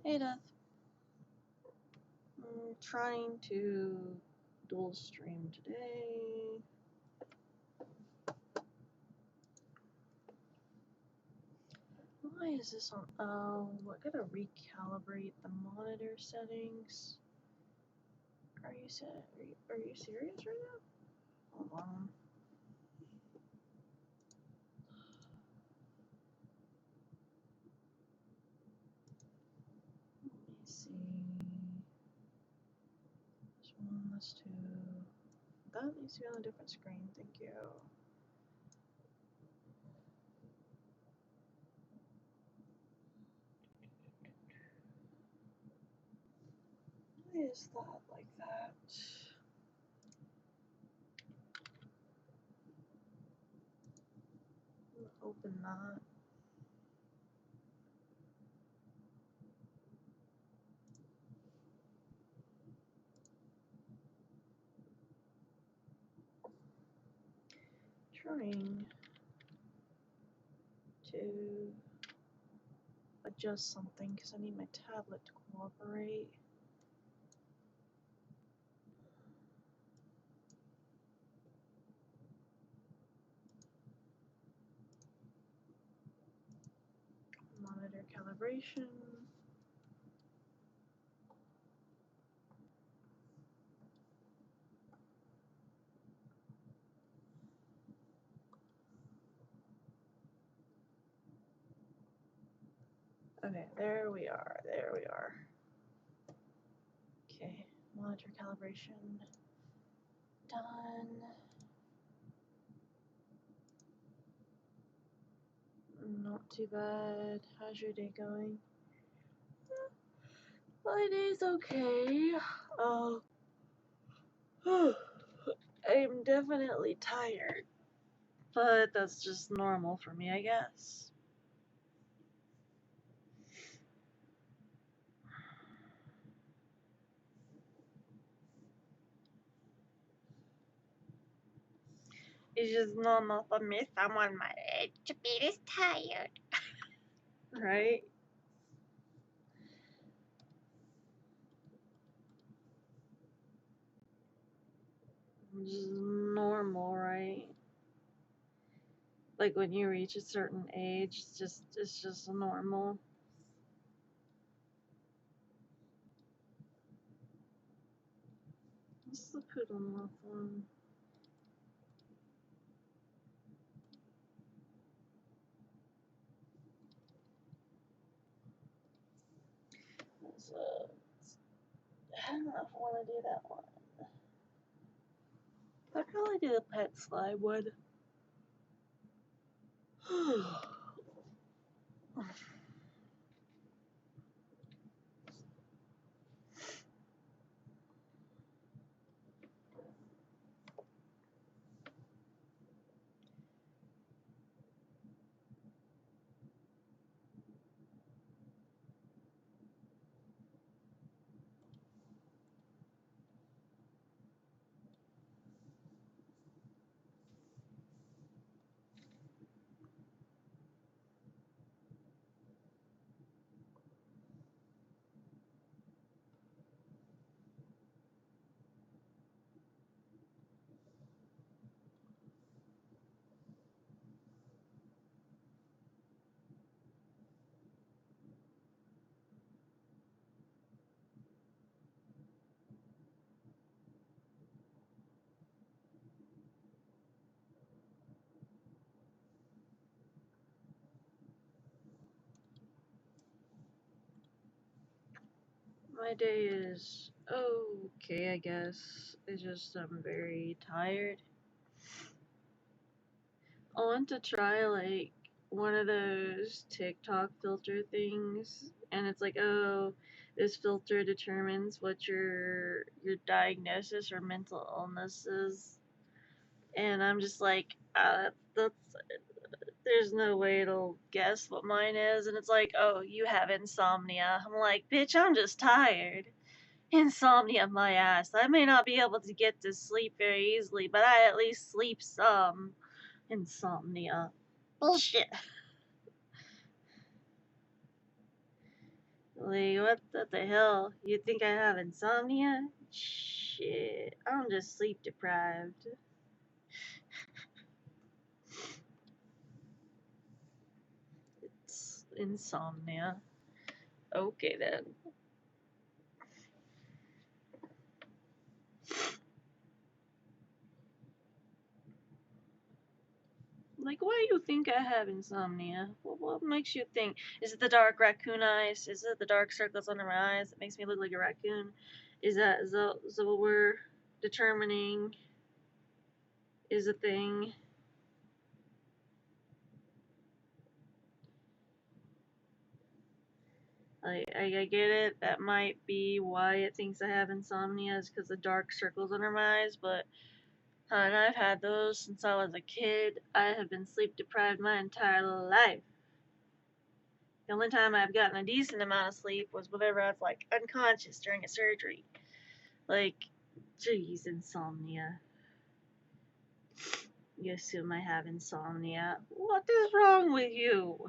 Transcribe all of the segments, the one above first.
Hey, Death. I'm trying to dual stream today. Why is this on? Oh, I gotta recalibrate the monitor settings. Are you serious right now? Hold on. Let me see. This one, this two. That needs to be on a different screen. Thank you. Why is that like that? Open that. Trying to adjust something because I need my tablet to cooperate. Monitor calibration. Okay, there we are. There we are. Okay, monitor calibration done. Not too bad. How's your day going? My day's okay. I'm definitely tired, but that's just normal for me, I guess. It's just normal for me, someone my age, to be this tired. Right? Just normal, right? Like when you reach a certain age, it's just normal. What's the poodle moth one? So, I don't know if I want to do that one. I'd probably do the pet slime one. My day is okay, I guess. It's just I'm very tired. I want to try like one of those TikTok filter things, and it's like, oh, this filter determines what your diagnosis or mental illness is, and I'm just like, that's there's no way it'll guess what mine is, and it's like, oh, you have insomnia. I'm like, bitch, I'm just tired. Insomnia, my ass. I may not be able to get to sleep very easily, but I at least sleep some. Insomnia. Bullshit. Like, what the hell? You think I have insomnia? Shit, I'm just sleep deprived. It's insomnia. Okay then. Like, why do you think I have insomnia? What makes you think? Is it the dark raccoon eyes? Is it the dark circles under my eyes that makes me look like a raccoon? Is that what we're determining is a thing? I get it. That might be why it thinks I have insomnia, is because the dark circles under my eyes, but and I've had those since I was a kid. I have been sleep deprived my entire life. The only time I've gotten a decent amount of sleep was whenever I was like unconscious during a surgery. Like, jeez, insomnia. You assume I have insomnia. What is wrong with you?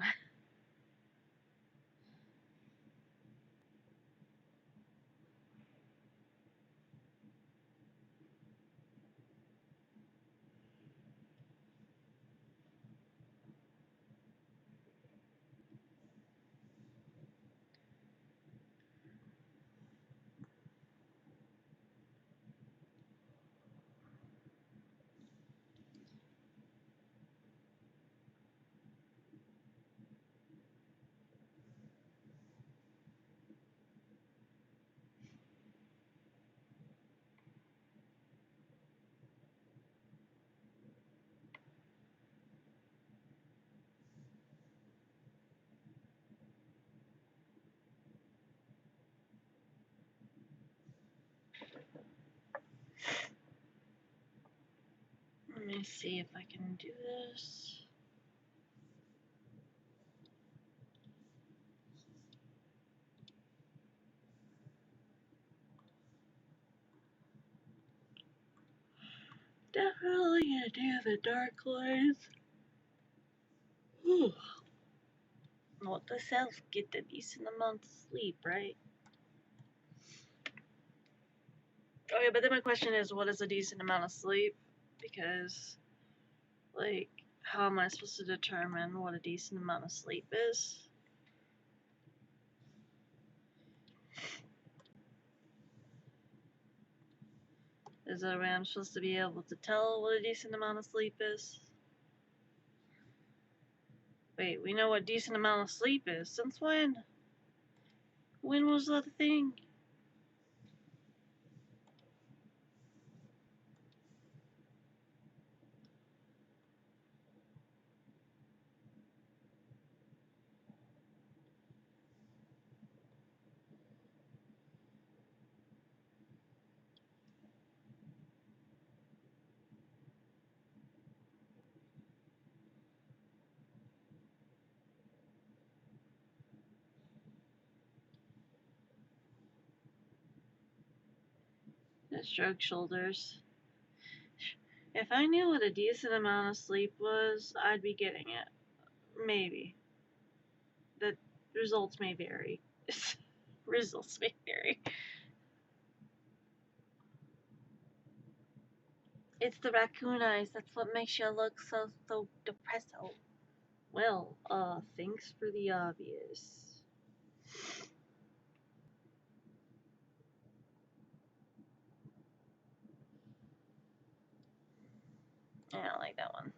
Let me see if I can do this. Definitely gonna do the dark lines. Note to self, get a decent amount of sleep, right? Okay, but then my question is, what is a decent amount of sleep? Because, like, how am I supposed to determine what a decent amount of sleep is? Is that a way I'm supposed to be able to tell what a decent amount of sleep is? Wait, we know what decent amount of sleep is. Since when? When was that a thing? I shrugged shoulders. If I knew what a decent amount of sleep was, I'd be getting it. Maybe. The results may vary. Results may vary. It's the raccoon eyes. That's what makes you look so depressed. Well, thanks for the obvious. I don't like that one.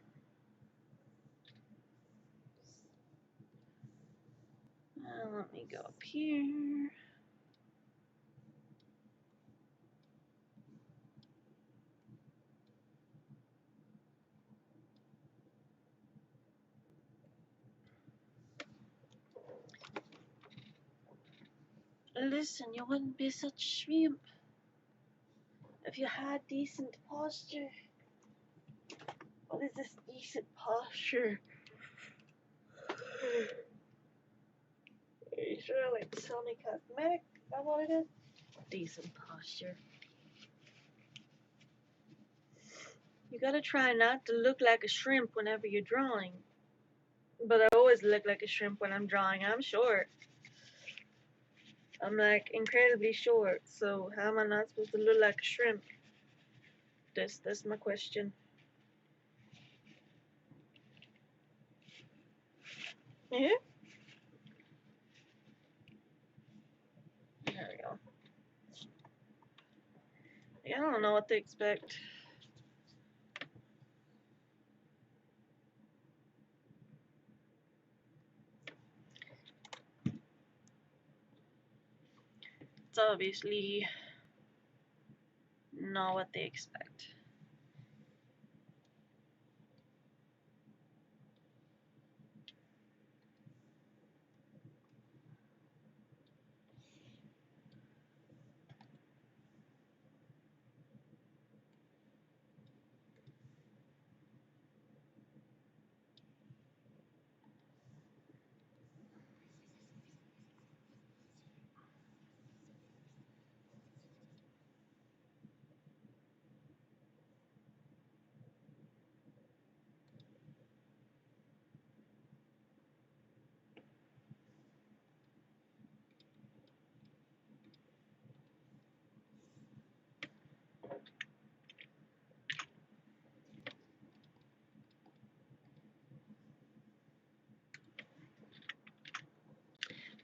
Let me go up here. Listen, you wouldn't be such a shrimp if you had decent posture. What is this decent posture? Are you sure like sell me cosmetic? Is that what it is? Decent posture. You gotta try not to look like a shrimp whenever you're drawing. But I always look like a shrimp when I'm drawing. I'm short. I'm like incredibly short, so how am I not supposed to look like a shrimp? That's my question. Yeah. There we go. Yeah, I don't know what to expect. It's obviously not what they expect.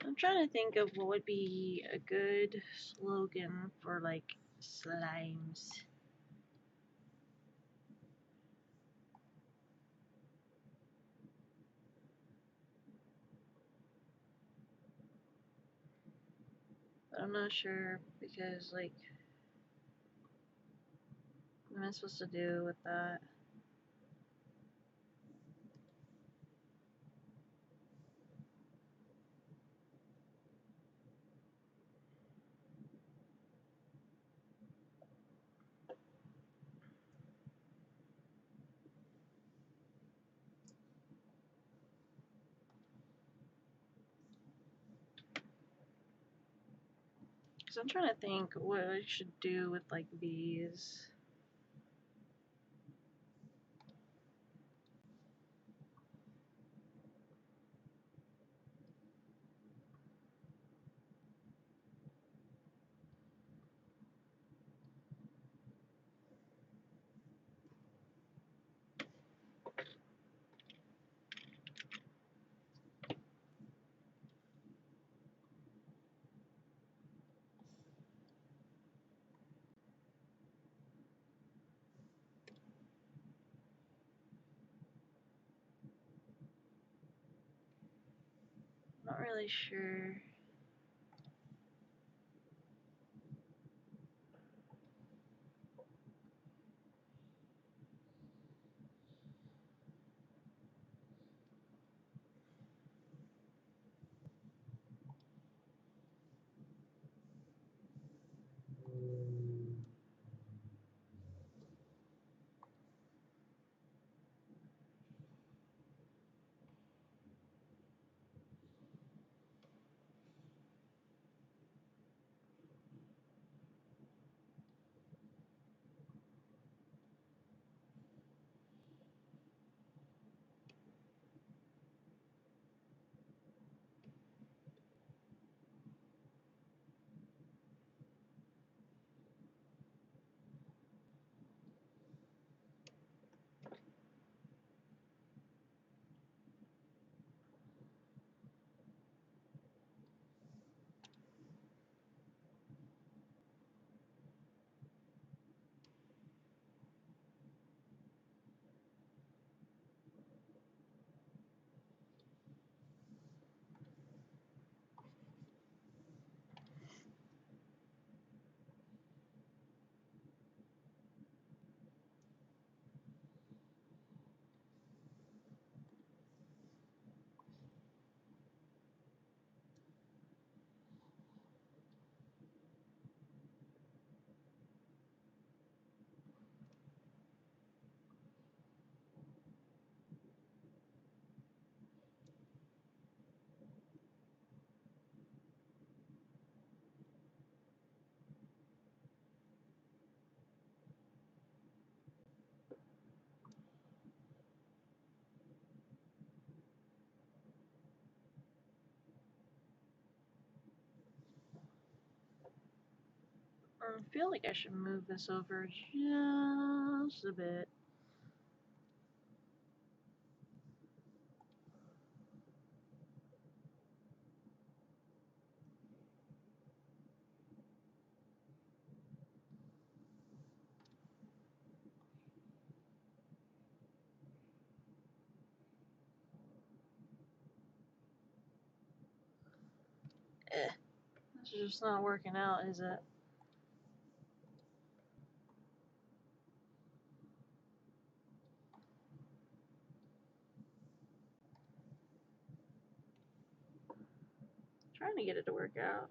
I'm trying to think of what would be a good slogan for like slimes. But I'm not sure because like what am I supposed to do with that? Because I'm trying to think what I should do with like these. Not really sure. I feel like I should move this over just a bit. This is just not working out, is it? Trying to get it to work out.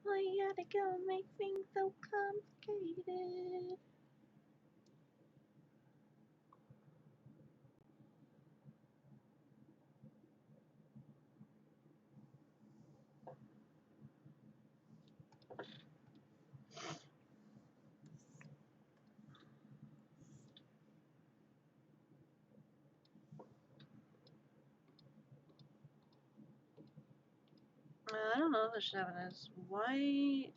Why you gotta go make things so complicated? I don't know if I should have it as white.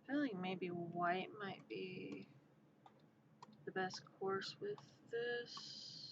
I feel like maybe white might be the best course with this.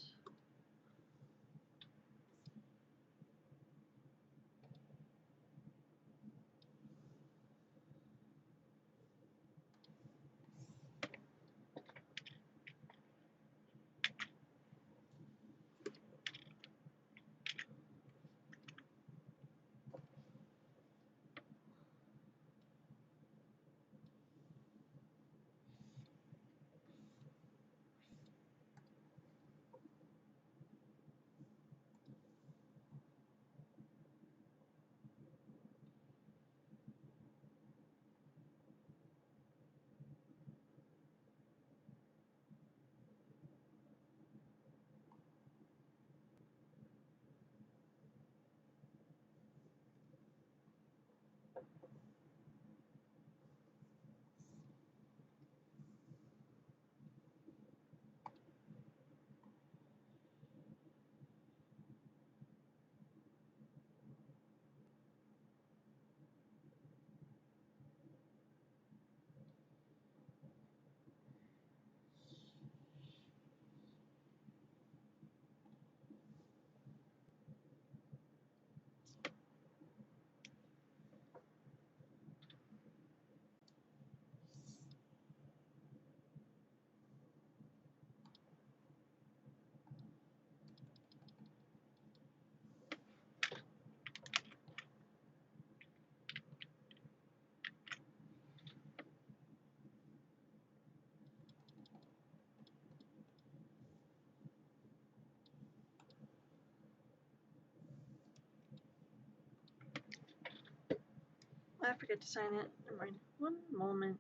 I forgot to sign it. Never mind. One moment.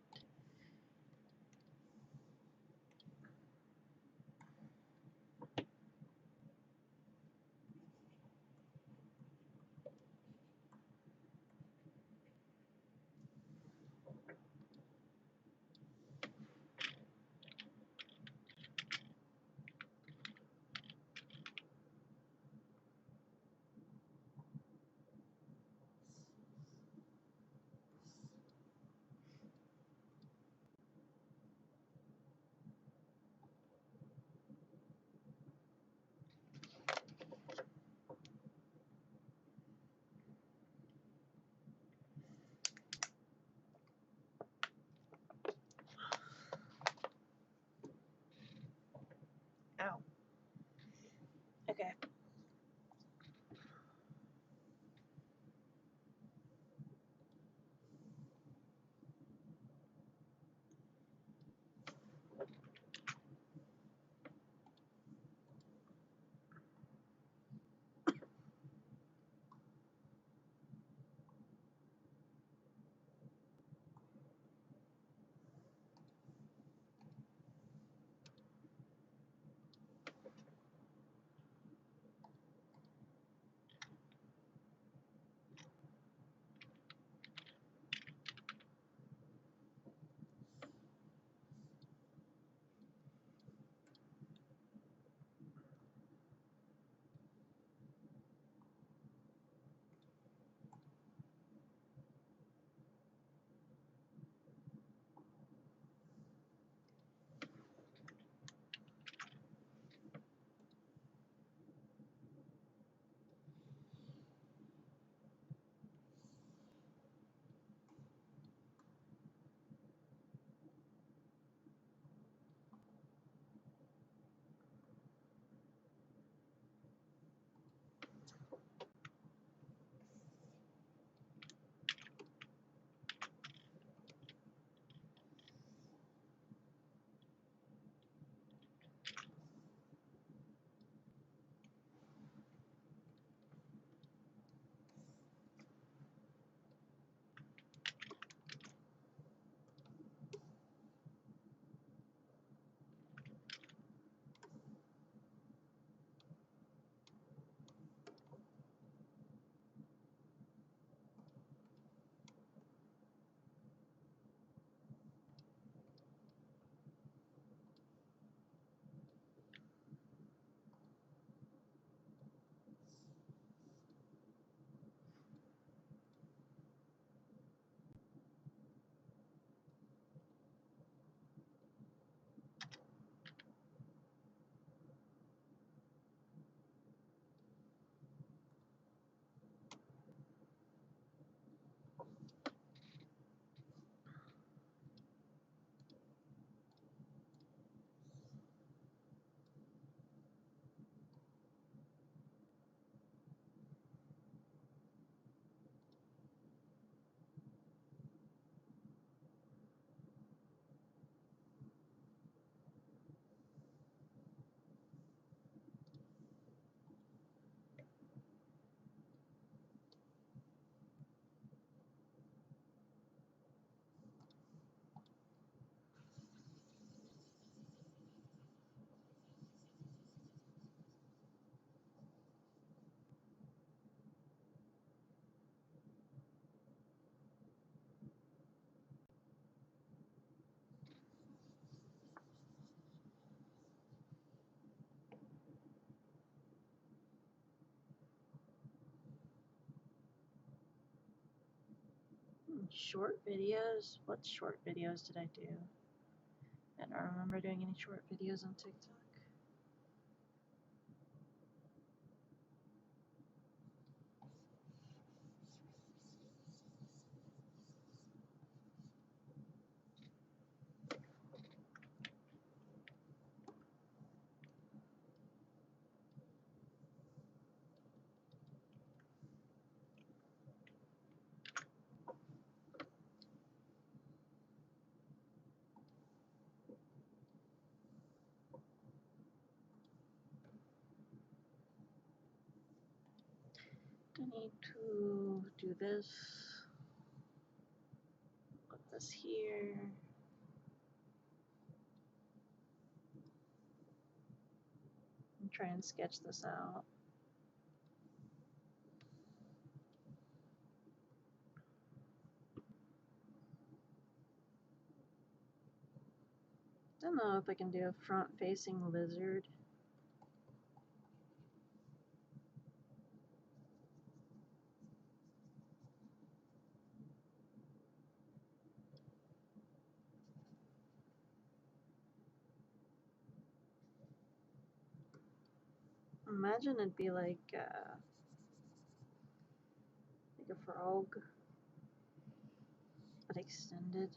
Short videos? What short videos did I do? I don't remember doing any short videos on TikTok. I need to do this. Put this here. And try and sketch this out. Don't know if I can do a front-facing lizard. Imagine it'd be like a frog, but extended.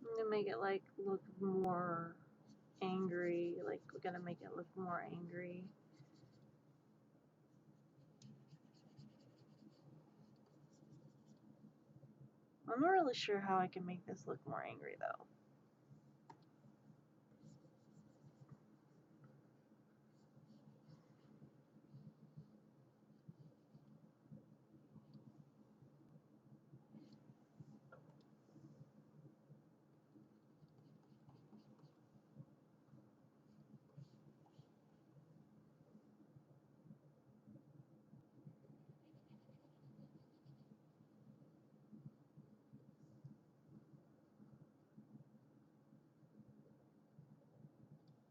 I'm gonna make it like look more angry. Like we're gonna make it look more angry. I'm not really sure how I can make this look more angry though.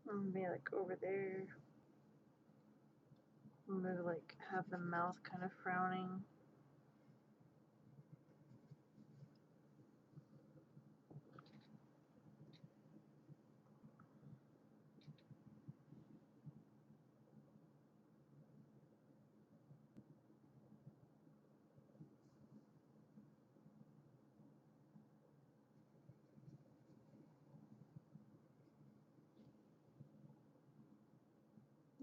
I'm gonna be like over there. I'm gonna like have the mouth kind of frowning.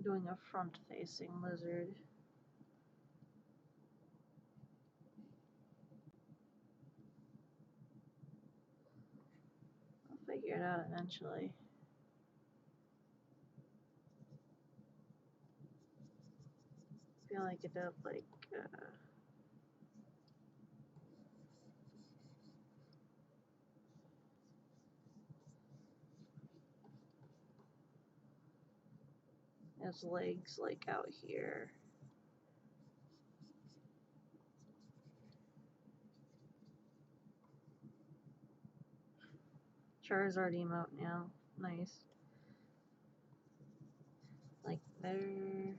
Doing a front-facing lizard. I'll figure it out eventually. I feel like it does like his legs like out here. Charizard emote now. Nice. They're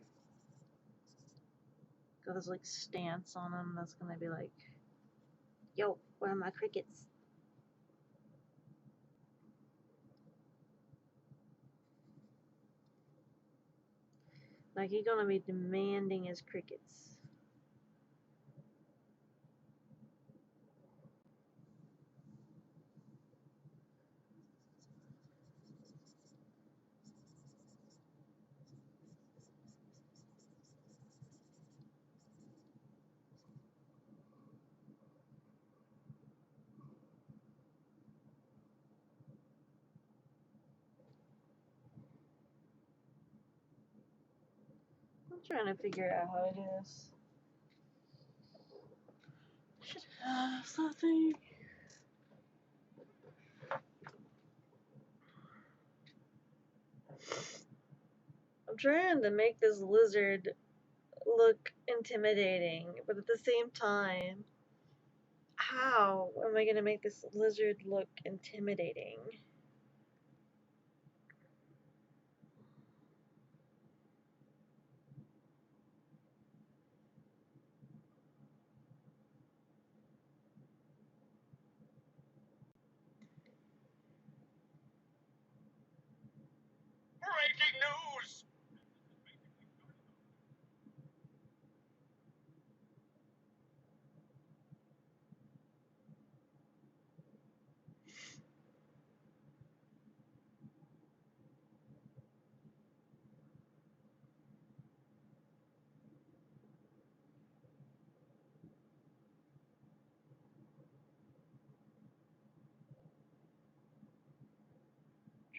got this like stance on them that's gonna be like, yo, where are my crickets? Like he's gonna be demanding his crickets. I'm trying to figure out how to do this. Should have something. I'm trying to make this lizard look intimidating, but at the same time, how am I gonna make this lizard look intimidating? Breaking news!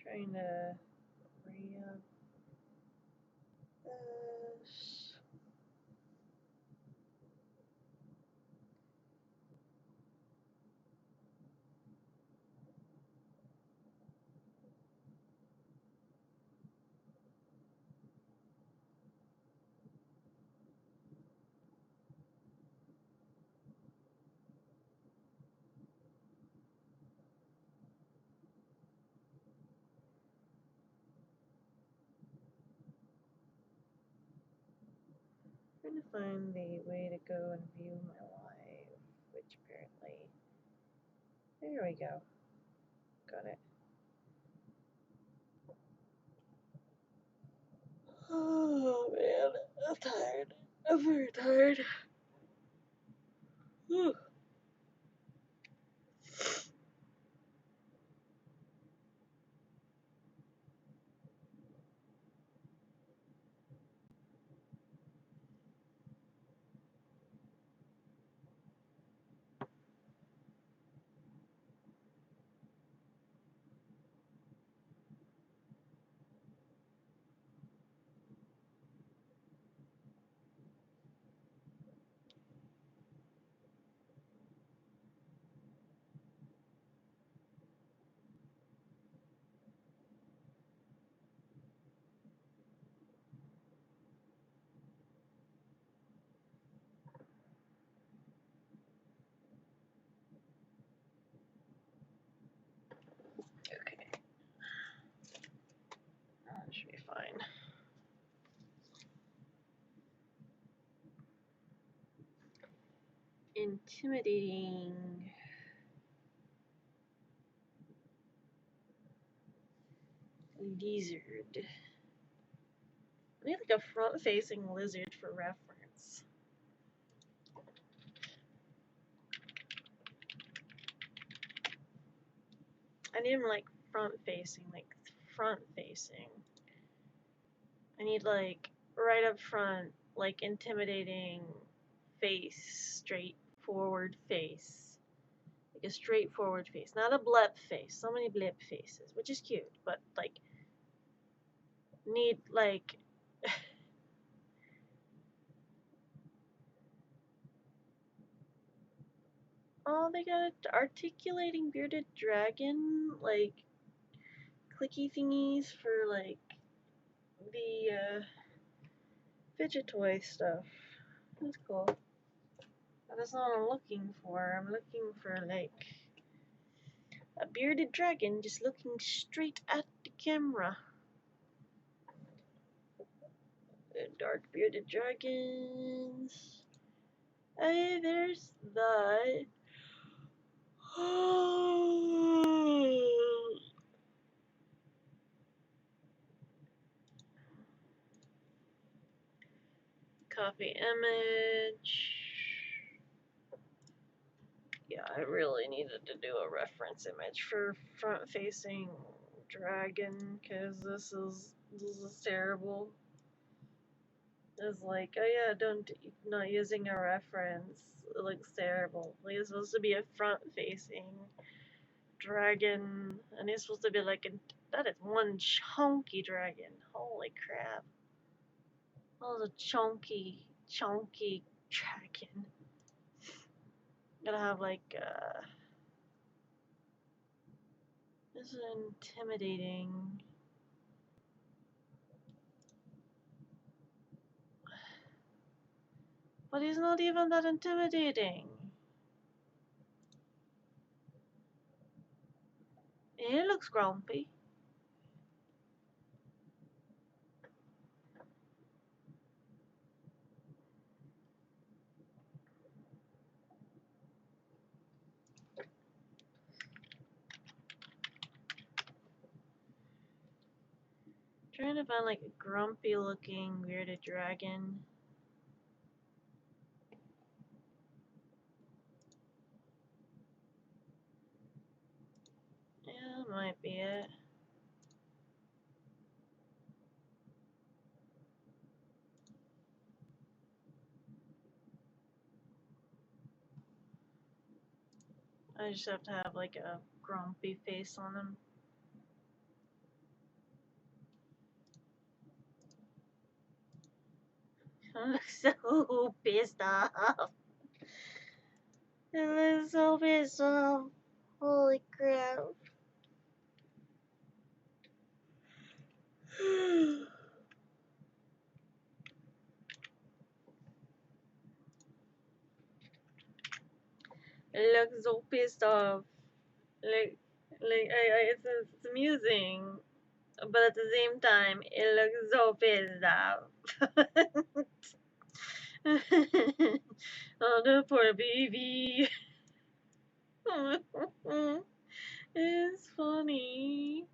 Trying to hurry up this. Trying to find the way to go and view my live, which apparently, there we go. Got it. Oh man, I'm tired. I'm very tired. Whew. Okay, that should be fine. Intimidating lizard. I need like a front-facing lizard for reference. I need him like front-facing, like front-facing. I need like right up front, like intimidating face, straightforward face. Like a straightforward face, not a blep face. So many blip faces, which is cute, but like need like oh, they got an articulating bearded dragon, like clicky thingies for like the fidget toy stuff. That's cool. But that's not what I'm looking for. I'm looking for like a bearded dragon just looking straight at the camera. dark bearded dragons. Hey, there's that. Copy image. Yeah, I really needed to do a reference image for front-facing dragon, because this is terrible. It's like, oh yeah, not using a reference. It looks terrible. Like, it's supposed to be a front-facing dragon, and it's supposed to be like that is one chunky dragon. Holy crap! That was a chunky dragon. Gotta have like this is intimidating. But he's not even that intimidating. He looks grumpy. Trying to find like a grumpy looking bearded dragon. Yeah, that might be it. I just have to have like a grumpy face on him. I look so pissed off. I look so pissed off. Holy crap. I look so pissed off. It's amusing, but at the same time, it looks so pissed off. Oh, the poor baby. It's funny.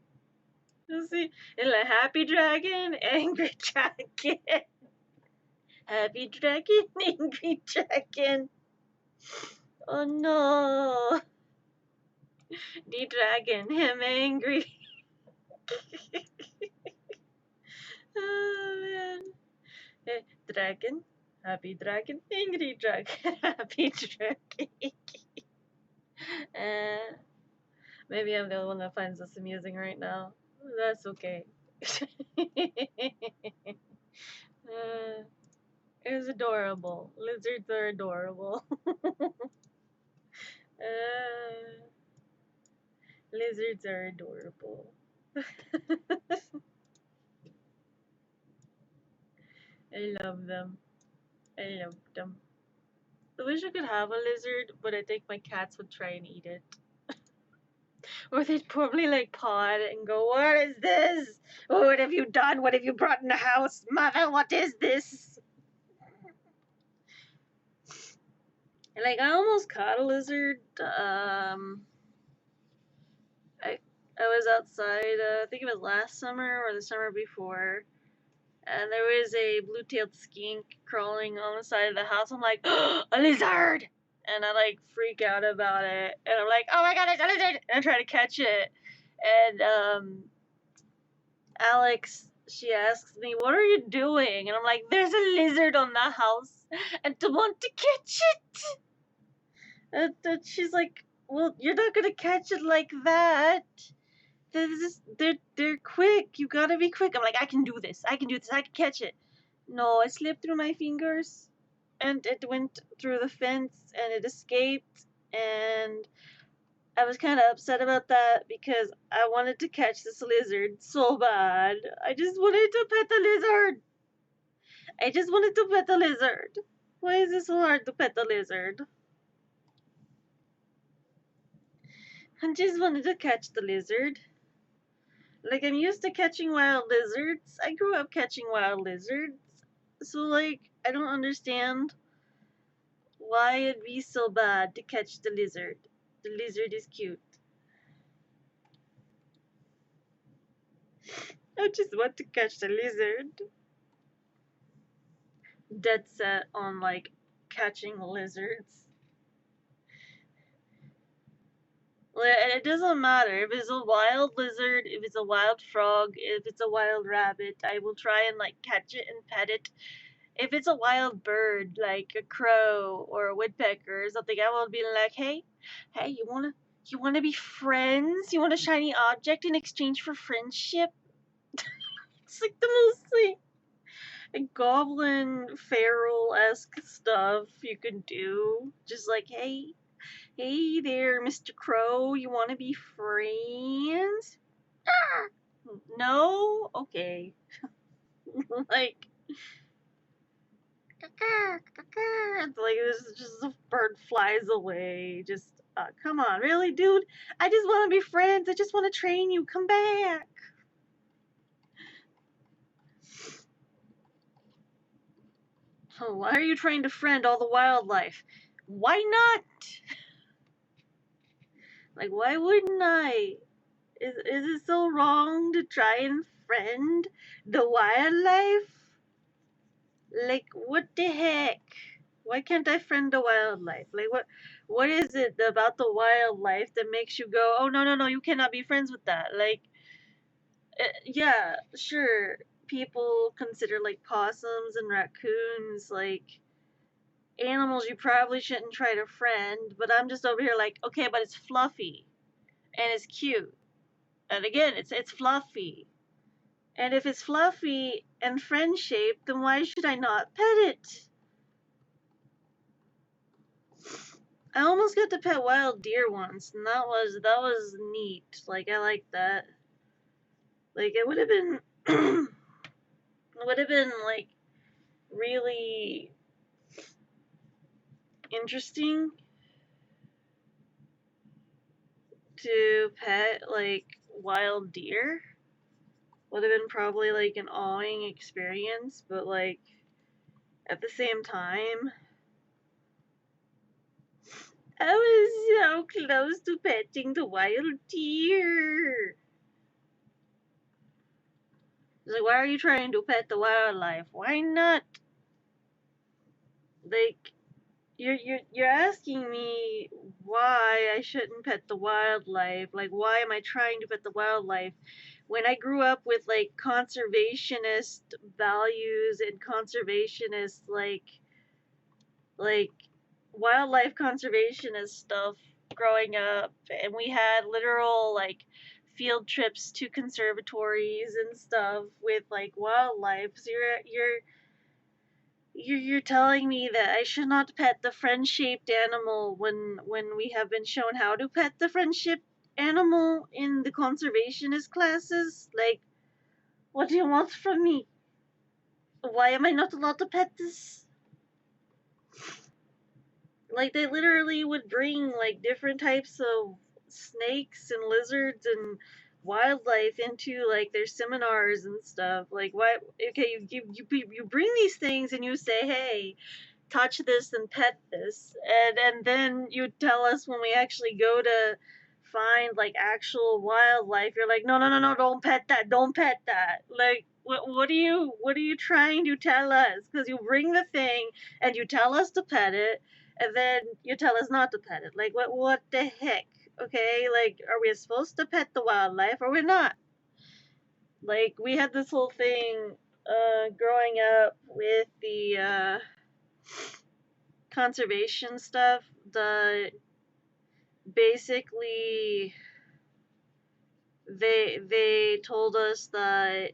You see, it's like happy dragon, angry dragon. Happy dragon, angry dragon. Oh no. The dragon, him angry. Oh man. Hey, dragon, happy dragon, angry dragon, happy dragon. Maybe I'm the only one that finds this amusing right now. That's okay. It's adorable. Lizards are adorable. Lizards are adorable. I love them. I love them. I wish I could have a lizard, but I think my cats would try and eat it. Or they'd probably like paw it and go, "What is this? What have you done? What have you brought in the house? Mother, what is this?" And like, I almost caught a lizard. I was outside, I think it was last summer or the summer before, and there was a blue-tailed skink crawling on the side of the house. I'm like, "A lizard!" And I like freak out about it, and I'm like, "Oh my god, it's a lizard!" And I try to catch it, and Alex, she asks me, "What are you doing?" And I'm like, "There's a lizard on the house, and I want to catch it." And she's like, "Well, you're not gonna catch it like that. They're quick. You gotta be quick." I'm like, "I can do this. I can do this. I can catch it." No, it slipped through my fingers, and it went through the fence, and it escaped, and I was kind of upset about that because I wanted to catch this lizard so bad. I just wanted to pet the lizard. I just wanted to pet the lizard. Why is it so hard to pet the lizard? I just wanted to catch the lizard. Like, I'm used to catching wild lizards. I grew up catching wild lizards. So like, I don't understand why it'd be so bad to catch the lizard. The lizard is cute. I just want to catch the lizard. Dead set on like catching lizards. And it doesn't matter if it's a wild lizard, if it's a wild frog, if it's a wild rabbit. I will try and like catch it and pet it. If it's a wild bird like a crow or a woodpecker or something, I will be like, hey, you wanna be friends? You want a shiny object in exchange for friendship? It's like the most like goblin feral-esque stuff you can do. Just like, hey there, Mr. Crow, you want to be friends? Ah! No? Okay. Like, like this is just a bird flies away. Just, come on, really, dude? I just want to be friends. I just want to train you. Come back. Oh, why are you trying to friend all the wildlife? Why not? Like, why wouldn't I? Is it so wrong to try and friend the wildlife? Like, what the heck? Why can't I friend the wildlife? Like, what is it about the wildlife that makes you go, oh, no, you cannot be friends with that? Like, yeah, sure, people consider, like, possums and raccoons, like, animals you probably shouldn't try to friend, but I'm just over here like, okay, but it's fluffy, and it's cute. And again, it's fluffy. And if it's fluffy and friend-shaped, then why should I not pet it? I almost got to pet wild deer once, and that was neat. Like, I like that. Like, it would have been like really interesting to pet like wild deer. Would have been probably like an awing experience, but like at the same time, I was so close to petting the wild deer. Like, why are you trying to pet the wildlife? Why not? Like, you're asking me why I shouldn't pet the wildlife. Like, why am I trying to pet the wildlife when I grew up with like conservationist values and conservationist like wildlife conservationist stuff growing up, and we had literal like field trips to conservatories and stuff with like wildlife. So you're telling me that I should not pet the friend-shaped animal when we have been shown how to pet the friend-shaped animal in the conservationist classes? Like, what do you want from me? Why am I not allowed to pet this? Like, they literally would bring like different types of snakes and lizards and wildlife into like their seminars and stuff. Like, why? Okay, you bring these things and you say, hey, touch this and pet this, and then you tell us when we actually go to find like actual wildlife, you're like, no, don't pet that. Like, what are you trying to tell us? Because you bring the thing and you tell us to pet it, and then you tell us not to pet it. Like, what the heck? Okay, like, are we supposed to pet the wildlife or we're not? Like, we had this whole thing growing up with the conservation stuff. The basically they told us that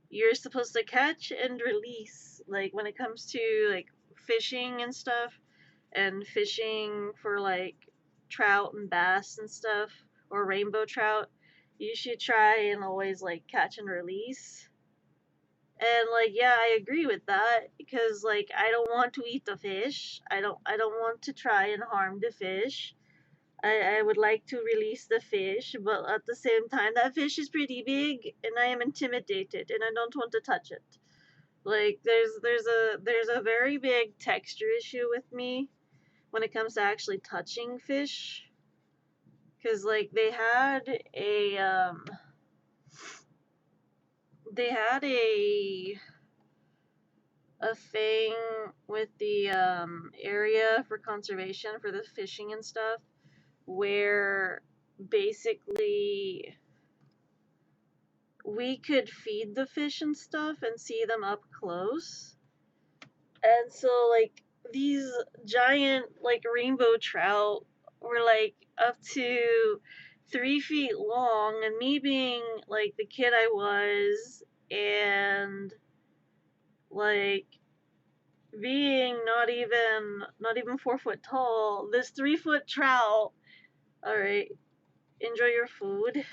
you're supposed to catch and release, like when it comes to like fishing and stuff, and fishing for like trout and bass and stuff, or rainbow trout, you should try and always like catch and release. And like, yeah, I agree with that, because like I don't want to eat the fish. I don't want to try and harm the fish. I would like to release the fish, but at the same time, that fish is pretty big, and I am intimidated, and I don't want to touch it. Like there's a very big texture issue with me when it comes to actually touching fish, cuz like they had a thing with the area for conservation for the fishing and stuff where basically we could feed the fish and stuff and see them up close. And so like these giant like rainbow trout were like up to 3 feet long, and me being like the kid I was and like being not even 4 foot tall, this 3 foot trout, all right, enjoy your food.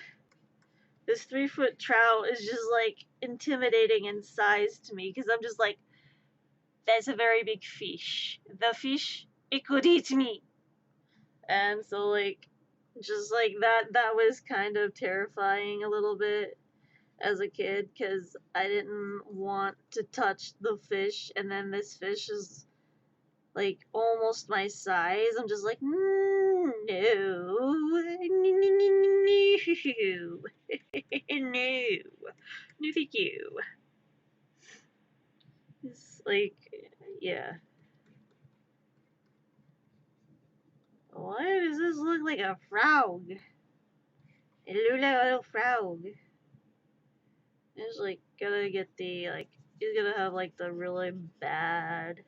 This 3 foot trout is just like intimidating in size to me because I'm just like, that's a very big fish. The fish, it could eat me. And so like just like that was kind of terrifying a little bit as a kid because I didn't want to touch the fish, and then this fish is like almost my size. I'm just like, no, no, no, thank you. It's like, yeah. Why does this look like a frog? It looks like a little frog. It's like gotta get the like. He's gonna have like the really bad,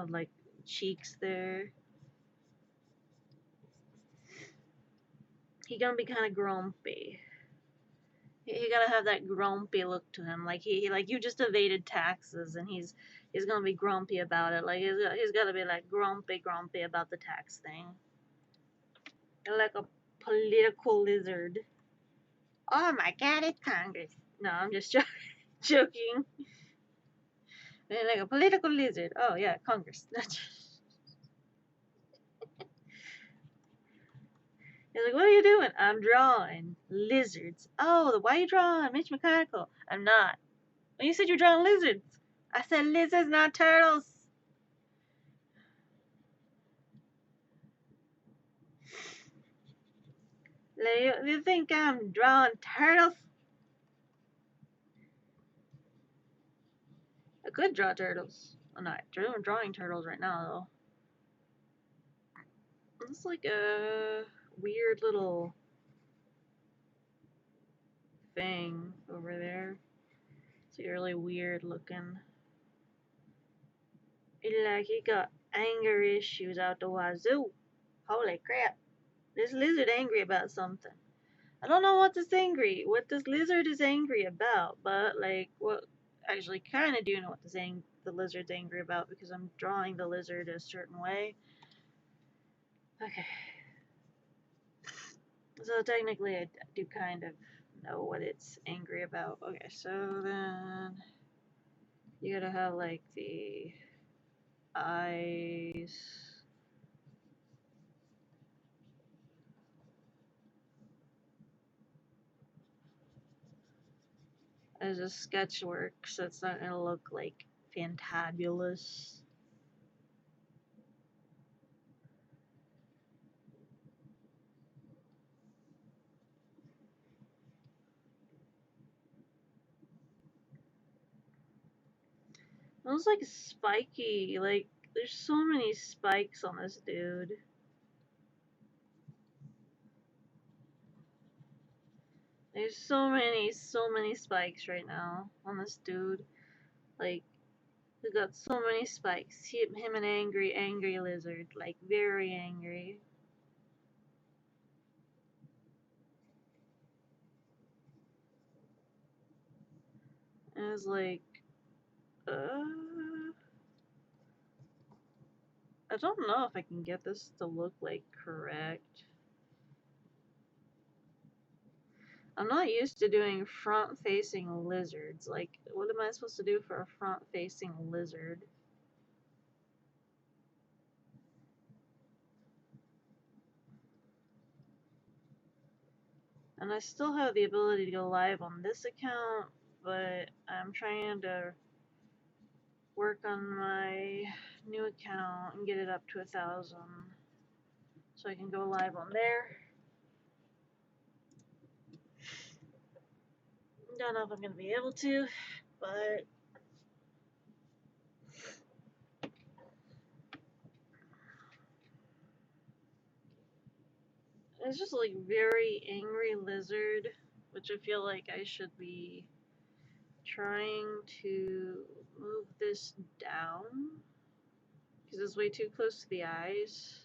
like cheeks there. He gonna be kind of grumpy. He gotta have that grumpy look to him, like he like you just evaded taxes, and he's gonna be grumpy about it. Like he's gotta be like grumpy about the tax thing, like a political lizard. Oh my God, it's Congress. No, I'm just joking. Like a political lizard. Oh yeah, Congress. He's like, what are you doing? I'm drawing lizards. Oh, why are you drawing Mitch McConnell? I'm not. Well, you said you're drawing lizards. I said lizards, not turtles. You think I'm drawing turtles? I could draw turtles. I'm not drawing turtles right now, though. It's like a weird little thing over there. It's like really weird looking. Like he got anger issues out the wazoo. Holy crap. This lizard angry about something. I don't know what this lizard is angry about, but like what actually kind of do know what the lizard's angry about because I'm drawing the lizard a certain way. Okay. So technically I do kind of know what it's angry about. Okay, so then you gotta have like the eyes. As a sketch work, so it's not gonna look like fantabulous. It looks like spiky, like there's so many spikes on this dude. There's so many spikes right now on this dude. Like, he got so many spikes. Him an angry lizard. Like, very angry. And I was like, I don't know if I can get this to look like correct. I'm not used to doing front-facing lizards. Like, what am I supposed to do for a front-facing lizard? And I still have the ability to go live on this account but I'm trying to work on my new account and get it up to 1,000 so I can go live on there. Don't know if I'm gonna be able to, but it's just like very angry lizard, which I feel like I should be trying to move this down because it's way too close to the eyes.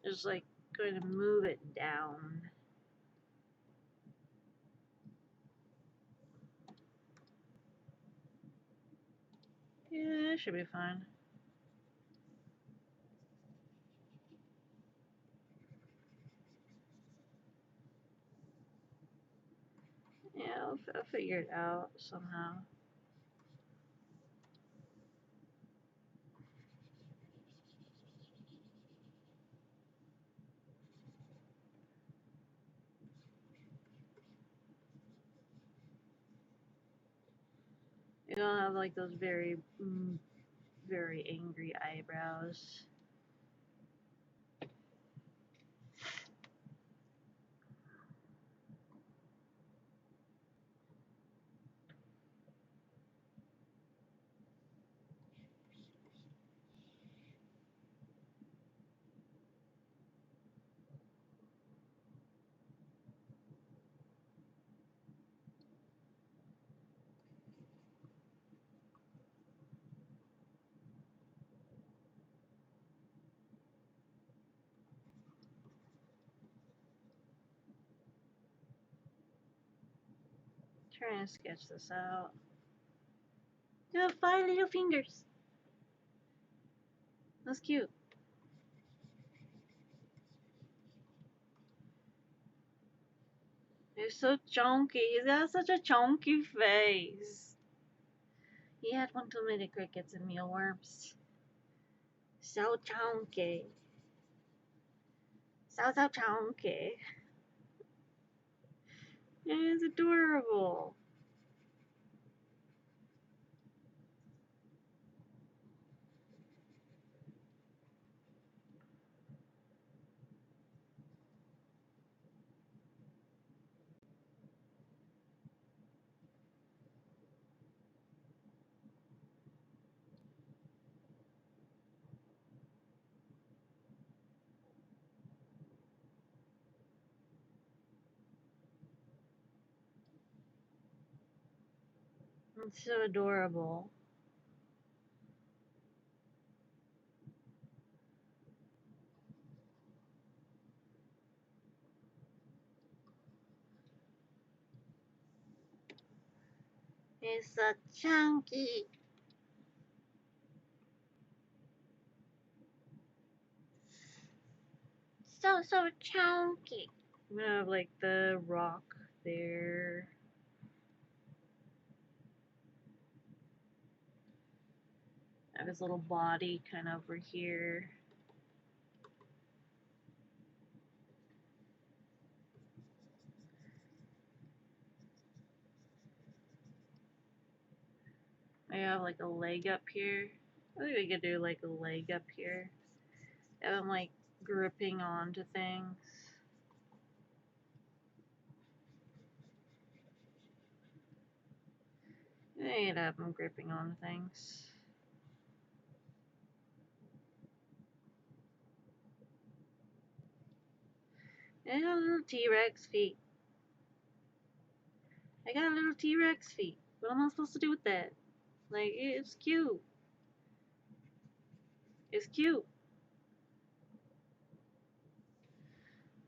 Just like going to move it down. Yeah, it should be fine. Yeah, I'll figure it out somehow. You don't have like those very, very angry eyebrows. Trying to sketch this out. You have 5 little fingers. That's cute. You're so chunky. He's got such a chunky face. He had one too many crickets and mealworms. So chunky. So chunky. It's adorable. It's so adorable. He's so chunky. So chunky. I'm gonna have like the rock there. Have his little body kind of over here. I have like a leg up here. I think we could do like a leg up here. Have him like gripping onto things. I could have him gripping on things. And I got little T-Rex feet. I got little T-Rex feet. What am I supposed to do with that? Like, it's cute. It's cute.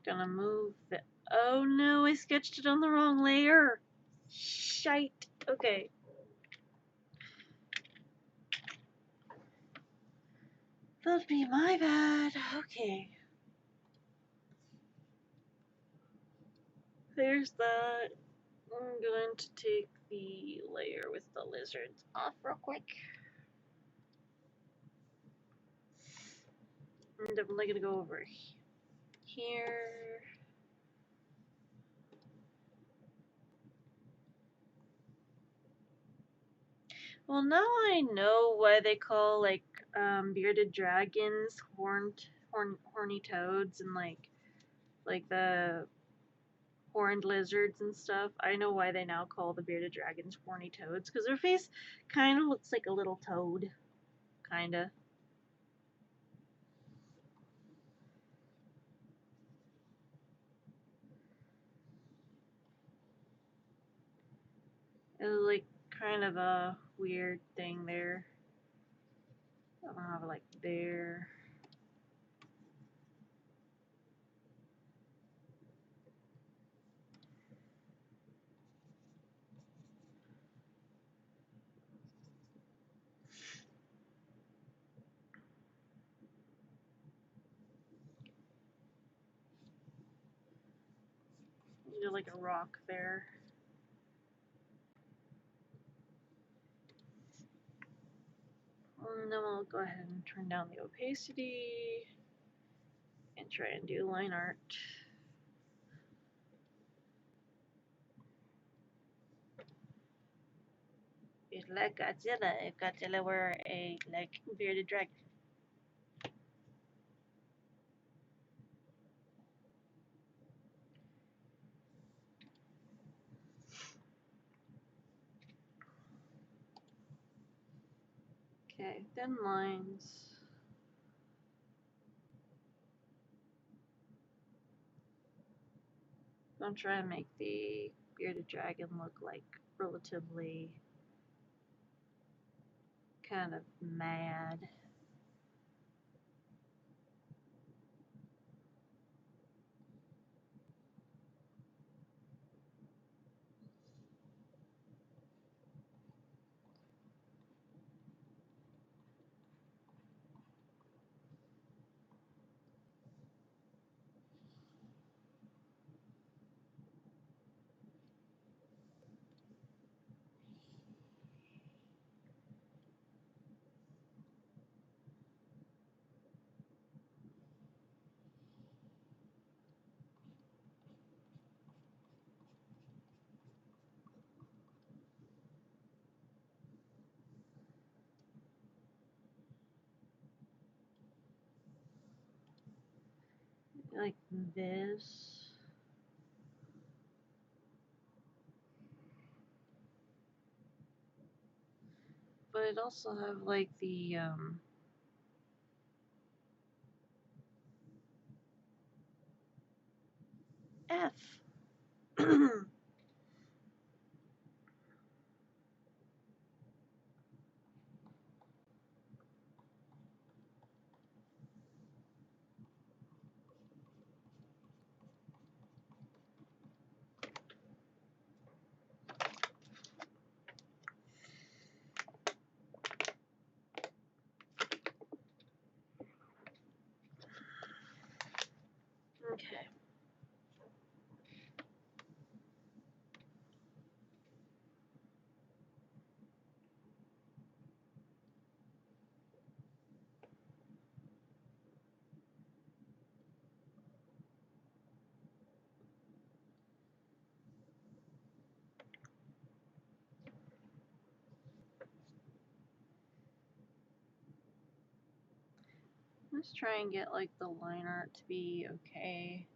Gonna move the. Oh no, I sketched it on the wrong layer. Shite. Okay. That'd be my bad. Okay. There's that. I'm going to take the layer with the lizards off real quick. I'm definitely gonna go over here. Well, now I know why they call like bearded dragons horny toads and like the horned lizards and stuff. I know why they now call the bearded dragons horny toads, because their face kind of looks like a little toad, kinda. It was like kind of a weird thing there. I don't have it like there. You know, like a rock there. And then we'll go ahead and turn down the opacity and try and do line art. It's like Godzilla if Godzilla were a like bearded dragon. Okay, thin lines. I'm trying to make the bearded dragon look like relatively kind of mad. Like this. But it also have like the F. Okay. Let's try and get like the line art to be okay.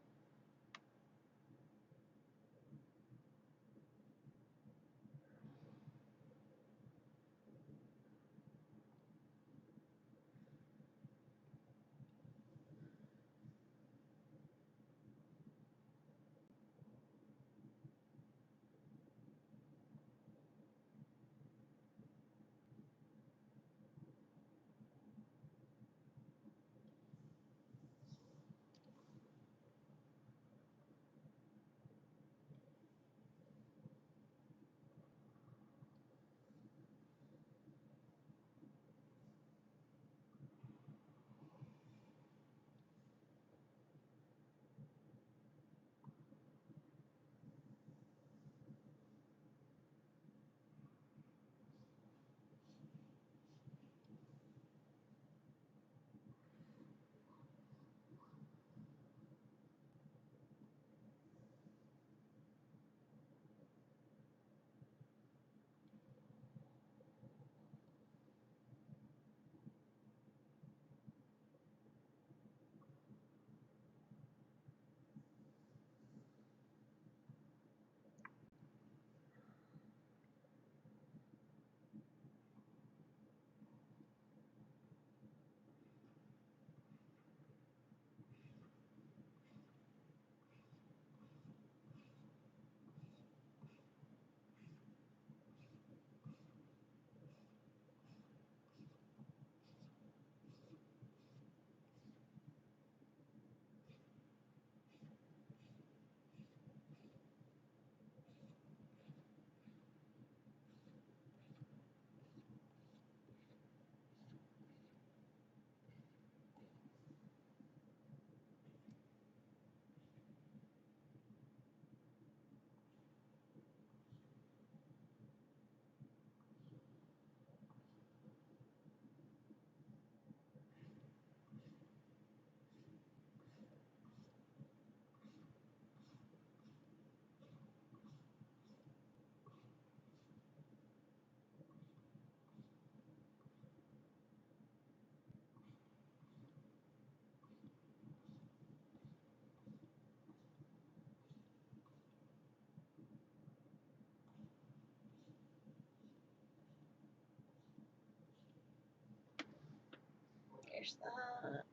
There's that.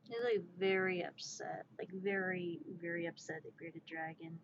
He's like very upset, like very, very upset at Bearded Dragon.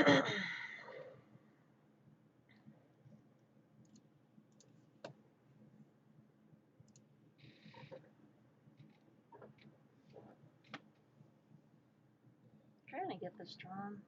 Trying to get this drawn.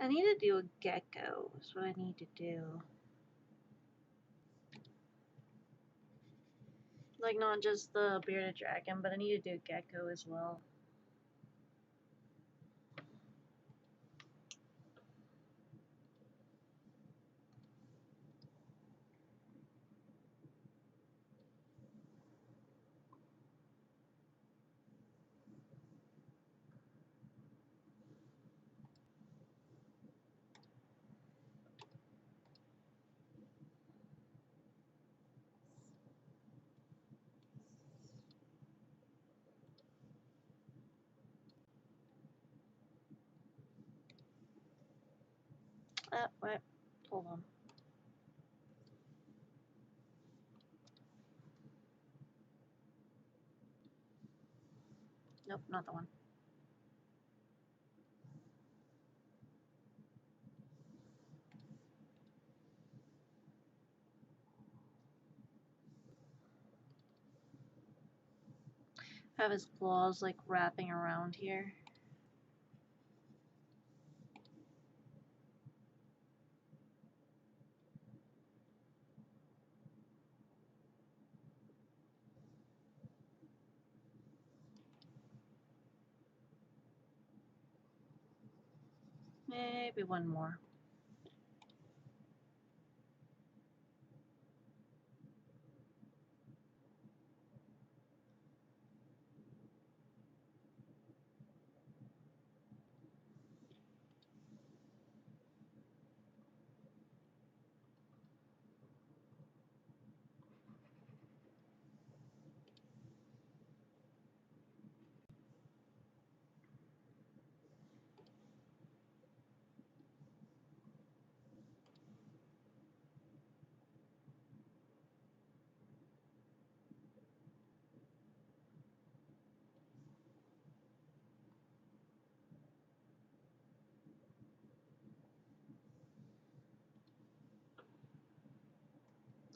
I need to do a gecko. That's what I need to do. Like, not just the bearded dragon, but I need to do gecko as well. Wait, hold on. Nope, not the one. Have his claws like wrapping around here. Maybe one more.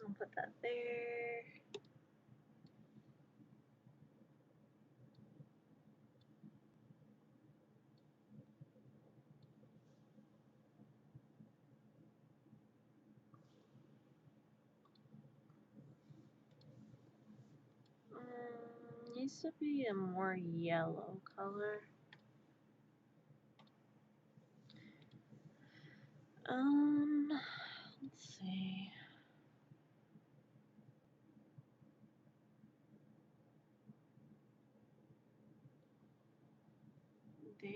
I'll put that there. Needs to be a more yellow color. Let's see. There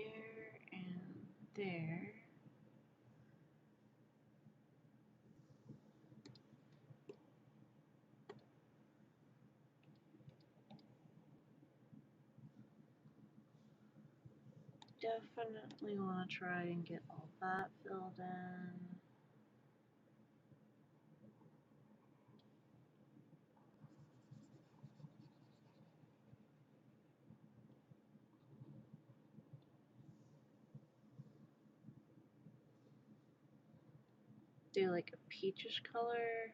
and there. Definitely want to try and get all that filled in. Do like a peachish color.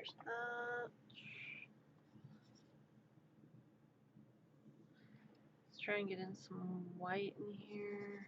layers. Let's try and get in some white in here.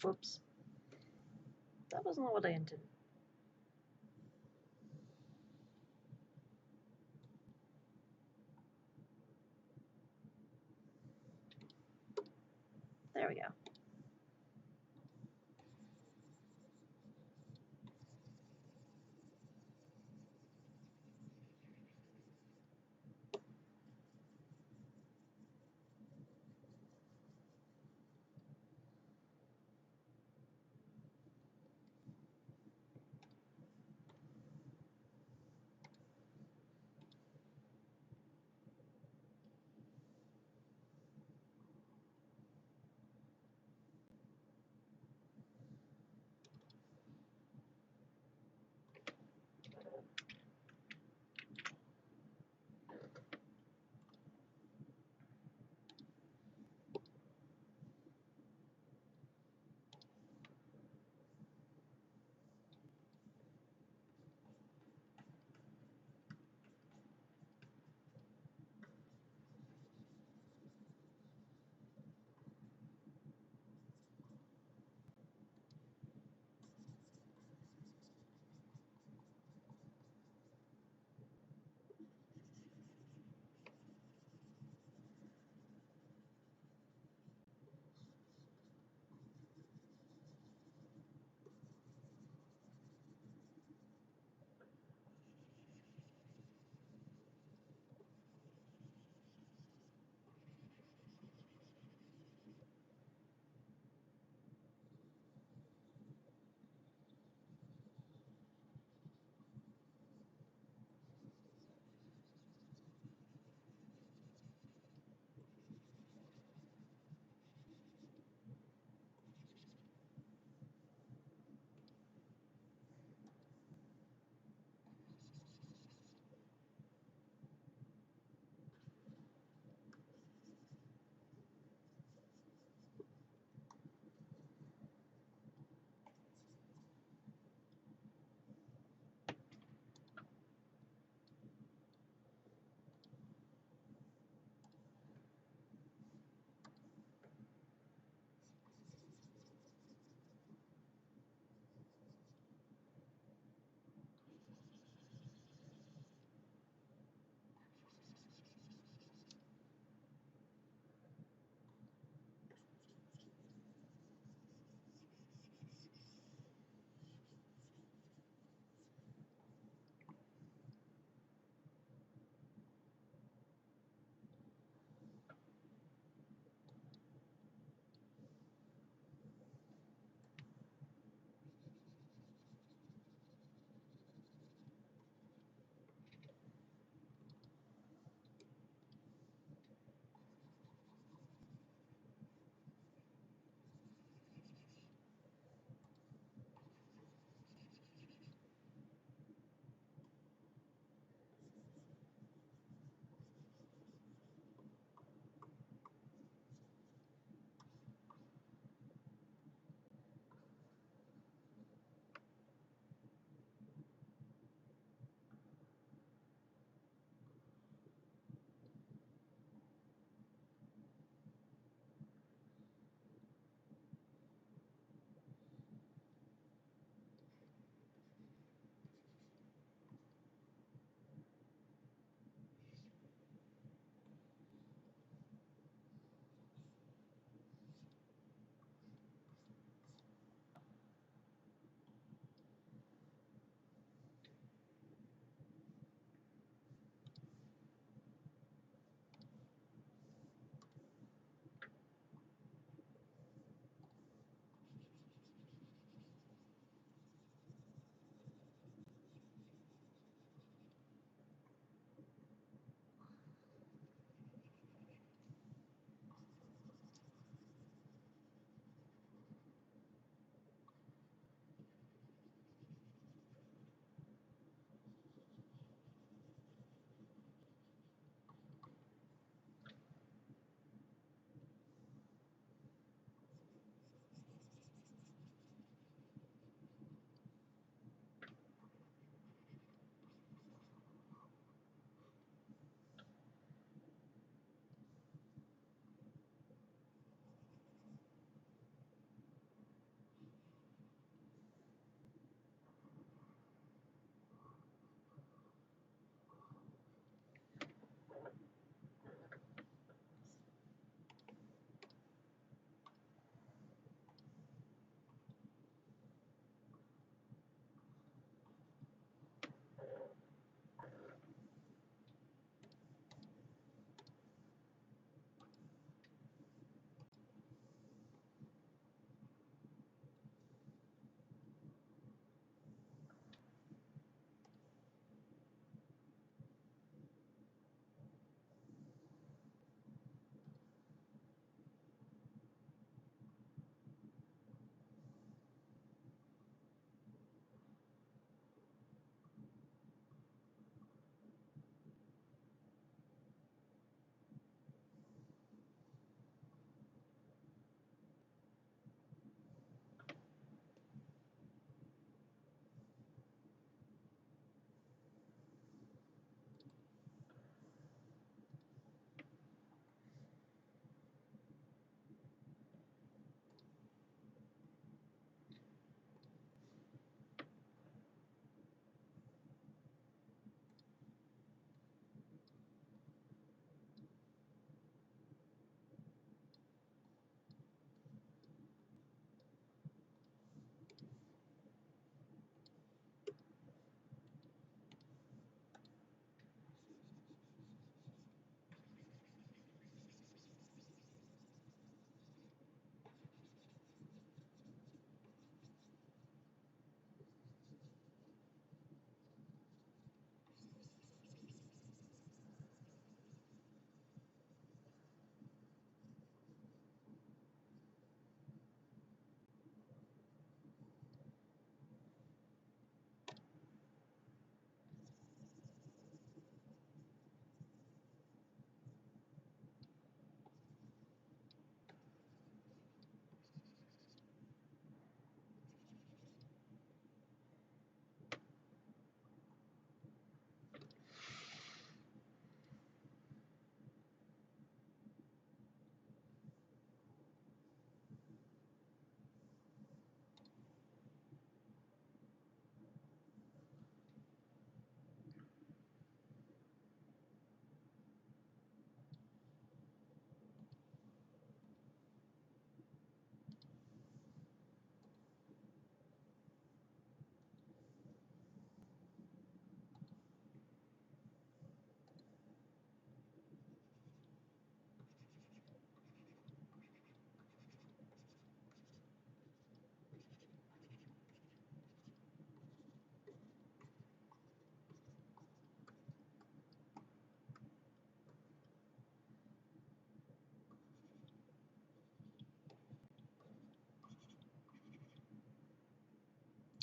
Whoops. That wasn't what I intended. There we go.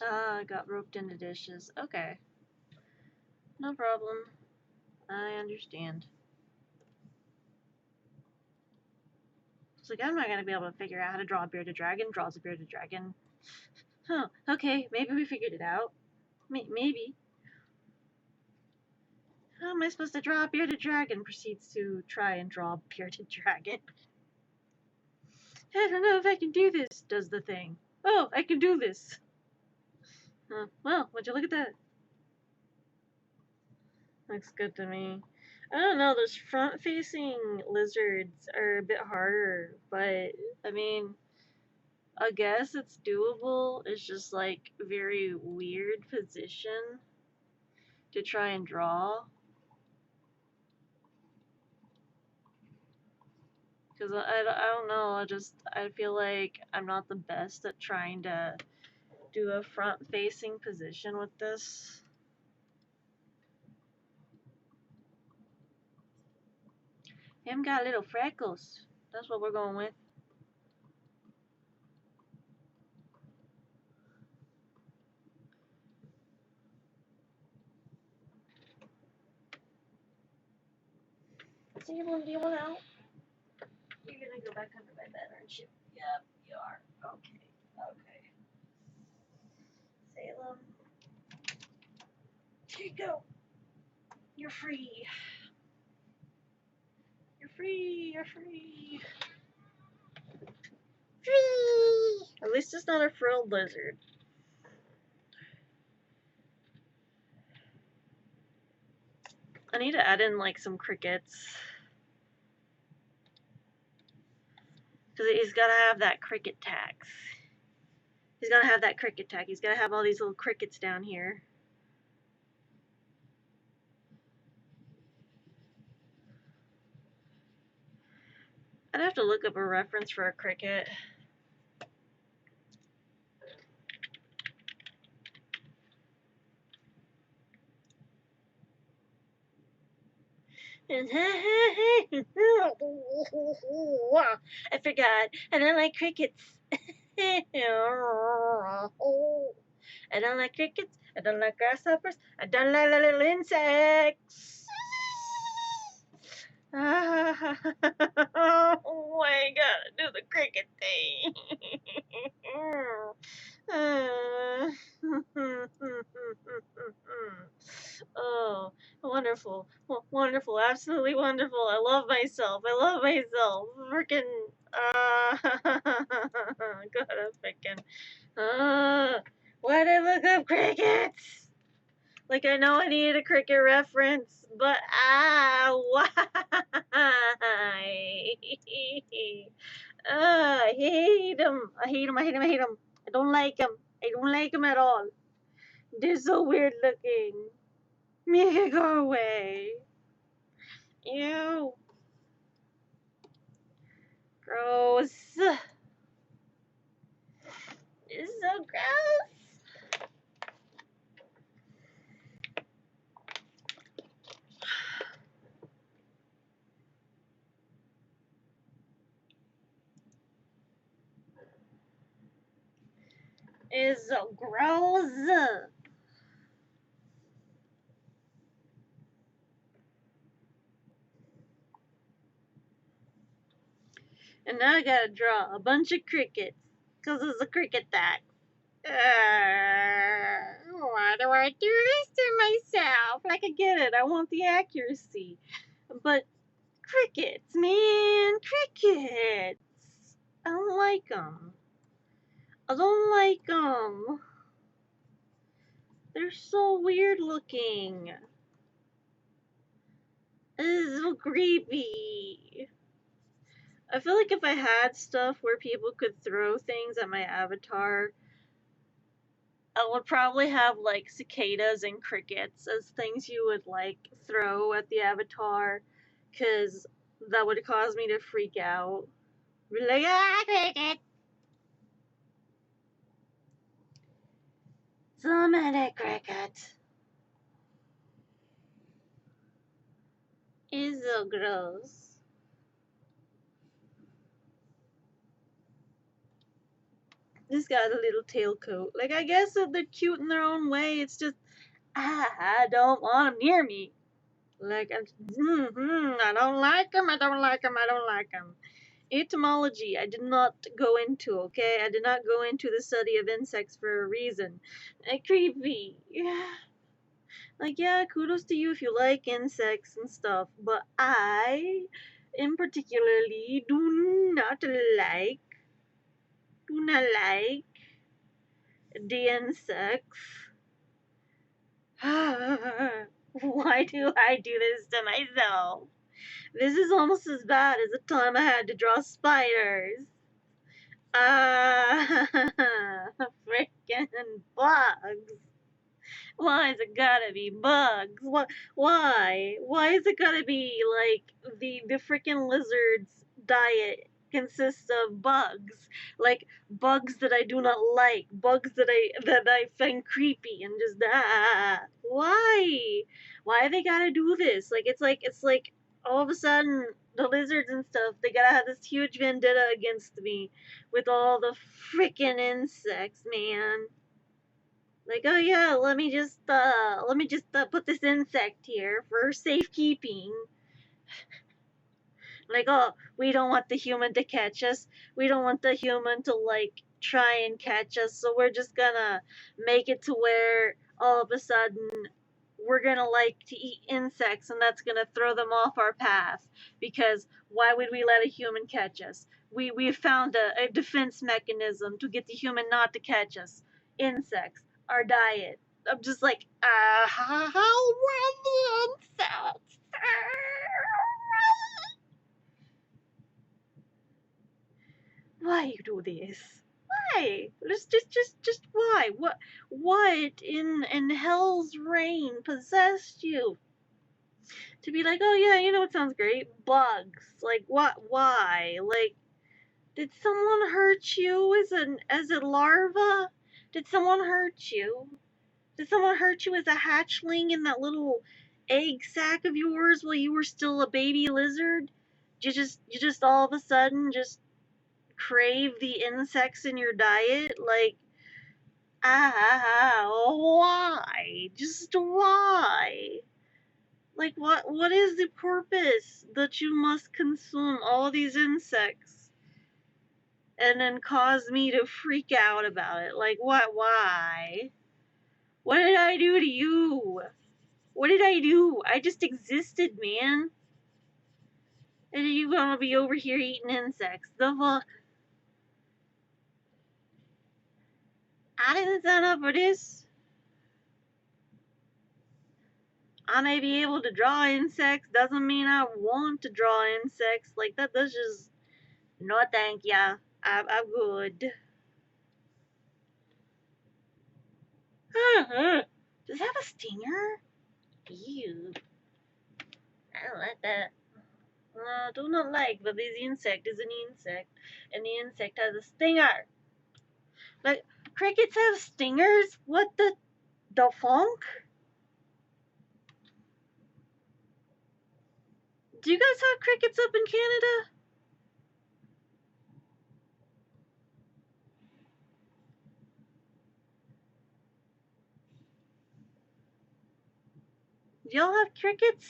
Ah, got roped into dishes. Okay. No problem. I understand. It's like, I'm not gonna be able to figure out how to draw a bearded dragon. Draws a bearded dragon. Huh. Okay, maybe we figured it out. Maybe. How am I supposed to draw a bearded dragon? Proceeds to try and draw a bearded dragon. I don't know if I can do this, does the thing. Oh, I can do this. Well, would you look at that? Looks good to me. I don't know, those front-facing lizards are a bit harder, but, I mean, I guess it's doable. It's just, like, very weird position to try and draw. Because I don't know, I feel like I'm not the best at trying to do a front-facing position with this. Him got little freckles. That's what we're going with. Salem, do you want out? You're gonna go back under my bed, aren't you? Yep, you are. Okay. Okay. Salem. Here you go. You're free. You're free. You're free. Free! At least it's not a frilled lizard. I need to add in, like, some crickets. Because he's gotta have that cricket tax. He's gotta have that cricket tag. He's gotta have all these little crickets down here. I'd have to look up a reference for a cricket. I forgot. I don't like crickets. I don't like crickets. I don't like grasshoppers. I don't like little insects. Oh, I gotta do the cricket thing. Oh, wonderful. Wonderful. Absolutely wonderful. I love myself. I love myself. Freaking, gotta freaking, why'd I look up crickets? Like, I know I needed a cricket reference, but why? I hate them. I hate them. I hate them. I hate them. I don't like them. I don't like them at all. They're so weird looking. Make it go away. Ew. Gross. It's so gross. It's so gross. And now I gotta draw a bunch of crickets. Because it's a cricket tax. Why do I do this to myself? Like, I get it. I want the accuracy. But crickets, man. Crickets. I don't like them. I don't like them. They're so weird looking. It's so creepy. I feel like if I had stuff where people could throw things at my avatar, I would probably have like cicadas and crickets as things you would like throw at the avatar, because that would cause me to freak out. Be like, cricket! So many crickets. It's so gross. Just got a little tailcoat. Like, I guess that they're cute in their own way. It's just, I don't want them near me. Like, I don't like them, I don't like them, I don't like them. Etymology, I did not go into, okay? I did not go into the study of insects for a reason. Creepy. Yeah. Like, yeah, kudos to you if you like insects and stuff, but I, in particularly, do not like the insects. Why do I do this to myself? This is almost as bad as the time I had to draw spiders. Freaking bugs. Why is it gotta be bugs? Why? Why is it gotta be like the freaking lizard's diet consists of bugs? Like bugs that I do not like, bugs that I find creepy and just why? Why they gotta do this? Like it's like all of a sudden the lizards and stuff, they gotta have this huge vendetta against me with all the freaking insects, man. Like, oh yeah, let me just put this insect here for safekeeping. Like, oh, we don't want the human to catch us. We don't want the human to like try and catch us. So we're just gonna make it to where all of a sudden we're gonna like to eat insects, and that's gonna throw them off our path. Because why would we let a human catch us? We found a defense mechanism to get the human not to catch us. Insects, our diet. I'm just like, how were the insects? Why you do this? Why? Just why? What in hell's reign possessed you to be like, oh yeah, you know what sounds great? Bugs. Like what? Why? Like, did someone hurt you as a larva? Did someone hurt you? Did someone hurt you as a hatchling in that little egg sack of yours while you were still a baby lizard? You just all of a sudden just crave the insects in your diet? Like, why? Just why? Like, what is the purpose that you must consume all these insects and then cause me to freak out about it? Like, what? Why? What did I do to you? What did I do? I just existed, man. And you gonna be over here eating insects? The fuck? I didn't sign up for this. I may be able to draw insects, doesn't mean I want to draw insects. Like, that's just, no thank ya. I'm good. Does it have a stinger? Ew. I don't like that. I do not like that this insect is an insect, and the insect has a stinger. Like, crickets have stingers? What the funk? Do you guys have crickets up in Canada? Do y'all have crickets?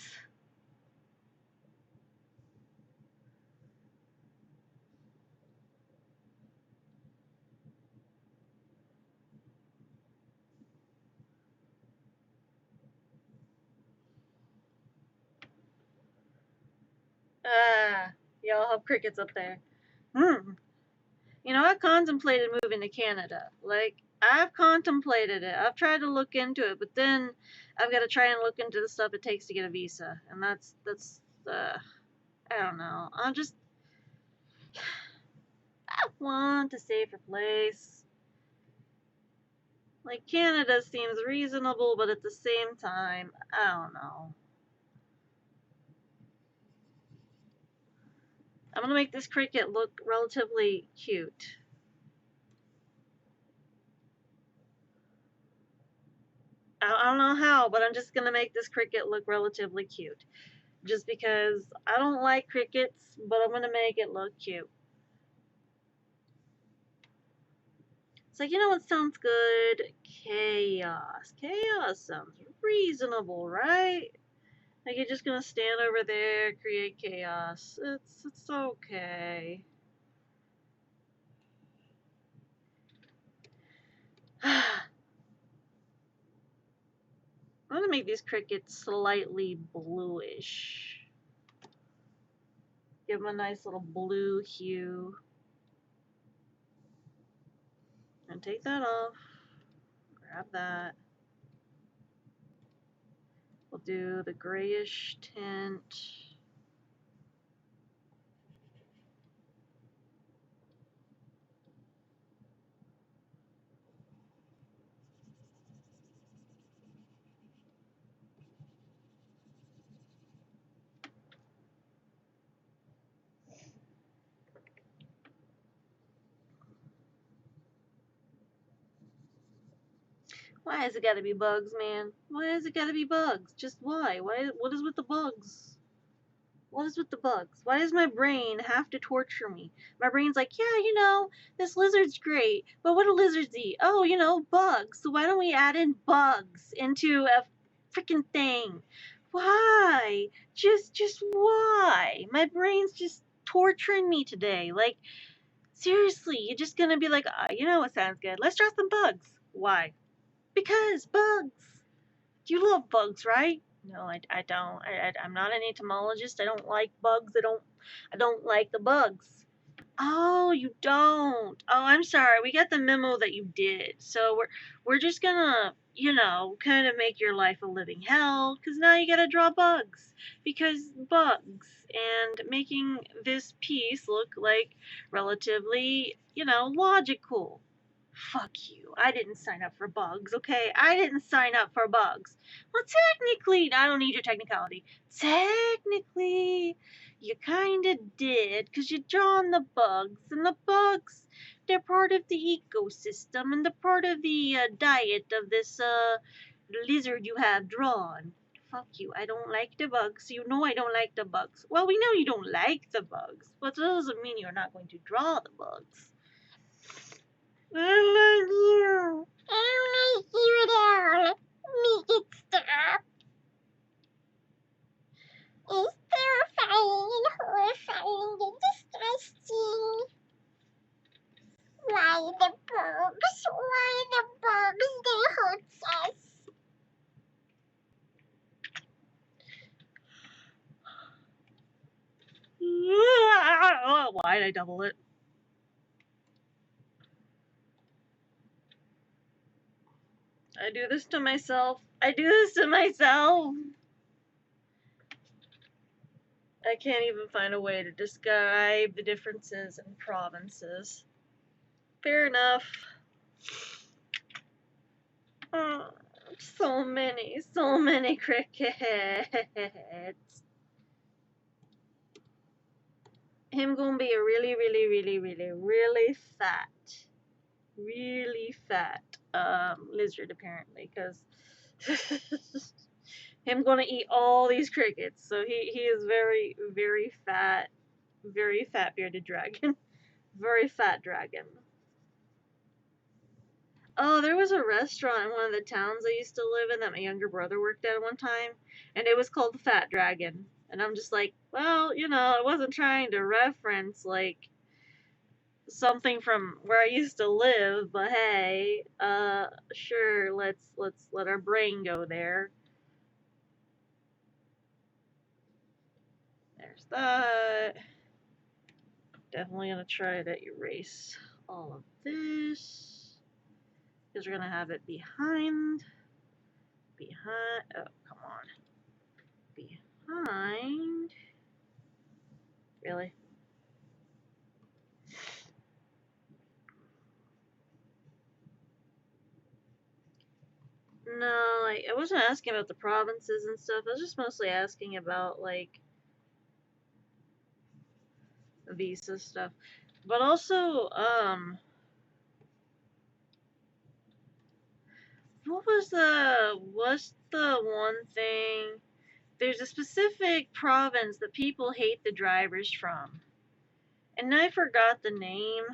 Y'all have crickets up there. You know, I contemplated moving to Canada. Like, I've contemplated it. I've tried to look into it, but then I've got to try and look into the stuff it takes to get a visa, and that's I don't know. I want a safer place. Like, Canada seems reasonable, but at the same time, I don't know. I'm gonna make this cricket look relatively cute. I don't know how, but I'm just gonna make this cricket look relatively cute. Just because I don't like crickets, but I'm gonna make it look cute. It's like, you know what sounds good? Chaos. Chaos sounds reasonable, right? Like you're just gonna stand over there, create chaos. It's okay. I'm gonna make these crickets slightly bluish. Give them a nice little blue hue. And take that off. Grab that. We'll do the grayish tint. Why has it gotta be bugs, man? Why has it gotta be bugs? Just why? What is with the bugs? What is with the bugs? Why does my brain have to torture me? My brain's like, yeah, you know, this lizard's great, but what do lizards eat? Oh, you know, bugs. So why don't we add in bugs into a freaking thing? Why? Just why? My brain's just torturing me today. Like, seriously, you're just gonna be like, you know what sounds good? Let's draw some bugs. Why? Because bugs. You love bugs, right? No, I don't. I'm not an entomologist. I don't like bugs. I don't like the bugs. Oh, you don't. Oh, I'm sorry. We got the memo that you did. So we're just gonna, you know, kind of make your life a living hell cuz now you got to draw bugs because bugs and making this piece look like relatively, you know, logical. Fuck you. I didn't sign up for bugs, okay? I didn't sign up for bugs. Well, technically, I don't need your technicality. Technically, you kinda did, because you're drawing the bugs, and the bugs, they're part of the ecosystem, and they're part of the diet of this lizard you have drawn. Fuck you. I don't like the bugs. You know I don't like the bugs. Well, we know you don't like the bugs, but that doesn't mean you're not going to draw the bugs. I love you. I don't like you at all. Make it stop. It's terrifying and horrifying and disgusting. Why the bugs? Why the bugs? They hurt us. Why'd I double it? I do this to myself. I do this to myself. I can't even find a way to describe the differences in provinces. Fair enough. Oh, so many crickets. Him gonna be a really fat lizard apparently, because him gonna eat all these crickets. So he is very fat bearded dragon. Very fat dragon. Oh, there was a restaurant in one of the towns I used to live in that my younger brother worked at one time, and it was called the Fat Dragon. And I'm just like, well, you know, I wasn't trying to reference like something from where I used to live, but hey, sure, let's let our brain go there. There's that. Definitely gonna try to erase all of this because we're gonna have it behind. Oh, come on. Behind. Really? No, like, I wasn't asking about the provinces and stuff. I was just mostly asking about, like, visa stuff. But also, what's the one thing? There's a specific province that people hate the drivers from. And I forgot the name.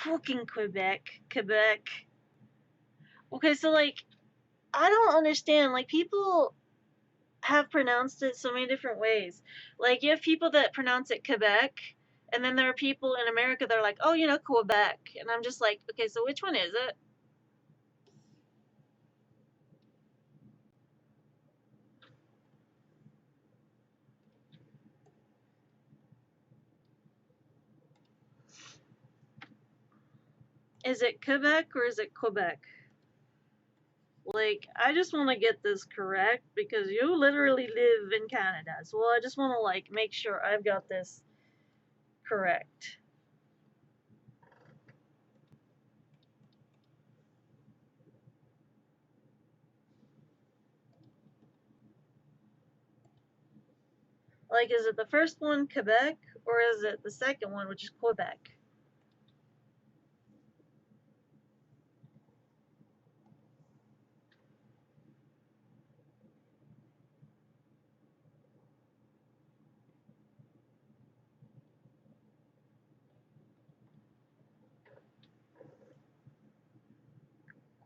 fucking Quebec. Okay, so like, I don't understand. Like, people have pronounced it so many different ways. Like, you have people that pronounce it Quebec, and then there are people in America that are like, oh, you know, Quebec. And I'm just like, okay, so which one is it? Is it Quebec or is it Quebec? Like, I just want to get this correct because you literally live in Canada. So I just want to, like, make sure I've got this correct. Like, is it the first one, Quebec, or is it the second one, which is Quebec?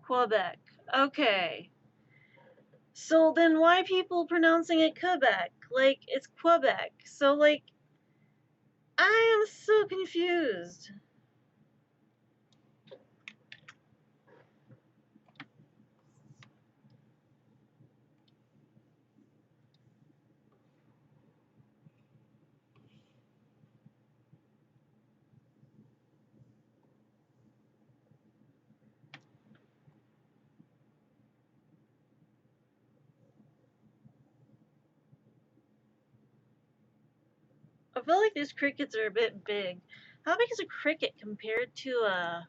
Quebec. Okay. So then why people pronouncing it Quebec? Like, it's Quebec. So, like, I am so confused. I feel like these crickets are a bit big. How big is a cricket compared to a...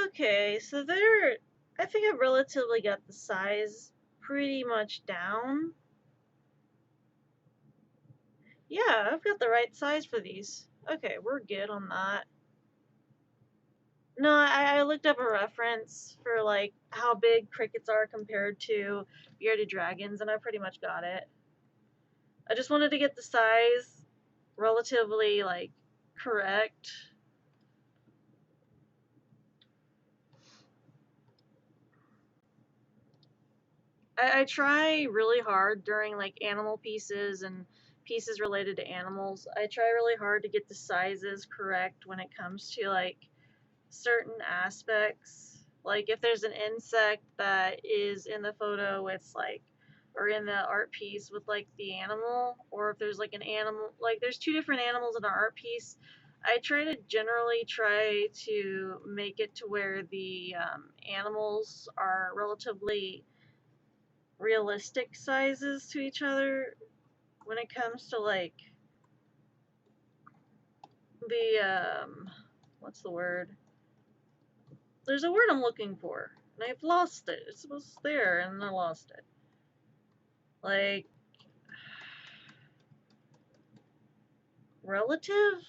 Okay, so they're... I think I've relatively got the size pretty much down. Yeah, I've got the right size for these. Okay, we're good on that. No, I looked up a reference for, like, how big crickets are compared to bearded dragons, and I pretty much got it. I just wanted to get the size relatively, like, correct. I try really hard during, like, animal pieces and pieces related to animals. I try really hard to get the sizes correct when it comes to, like, certain aspects. Like, if there's an insect that is in the photo with, like, or in the art piece with, like, the animal, or if there's, like, an animal, like, there's two different animals in an art piece, I try to generally try to make it to where the animals are relatively realistic sizes to each other when it comes to, like, the, what's the word? There's a word I'm looking for, and I've lost it. It's supposed to be there, and I lost it. Like, relative?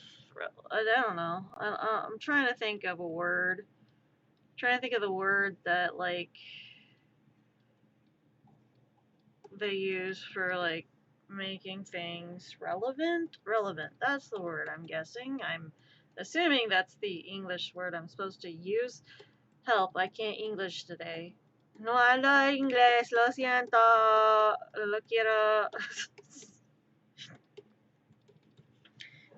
I don't know. I'm trying to think of a word. I'm trying to think of the word that, like, they use for, like, making things relevant. Relevant. That's the word I'm guessing. I'm assuming that's the English word I'm supposed to use. Help, I can't English today. No hablo inglés, lo siento. Lo quiero.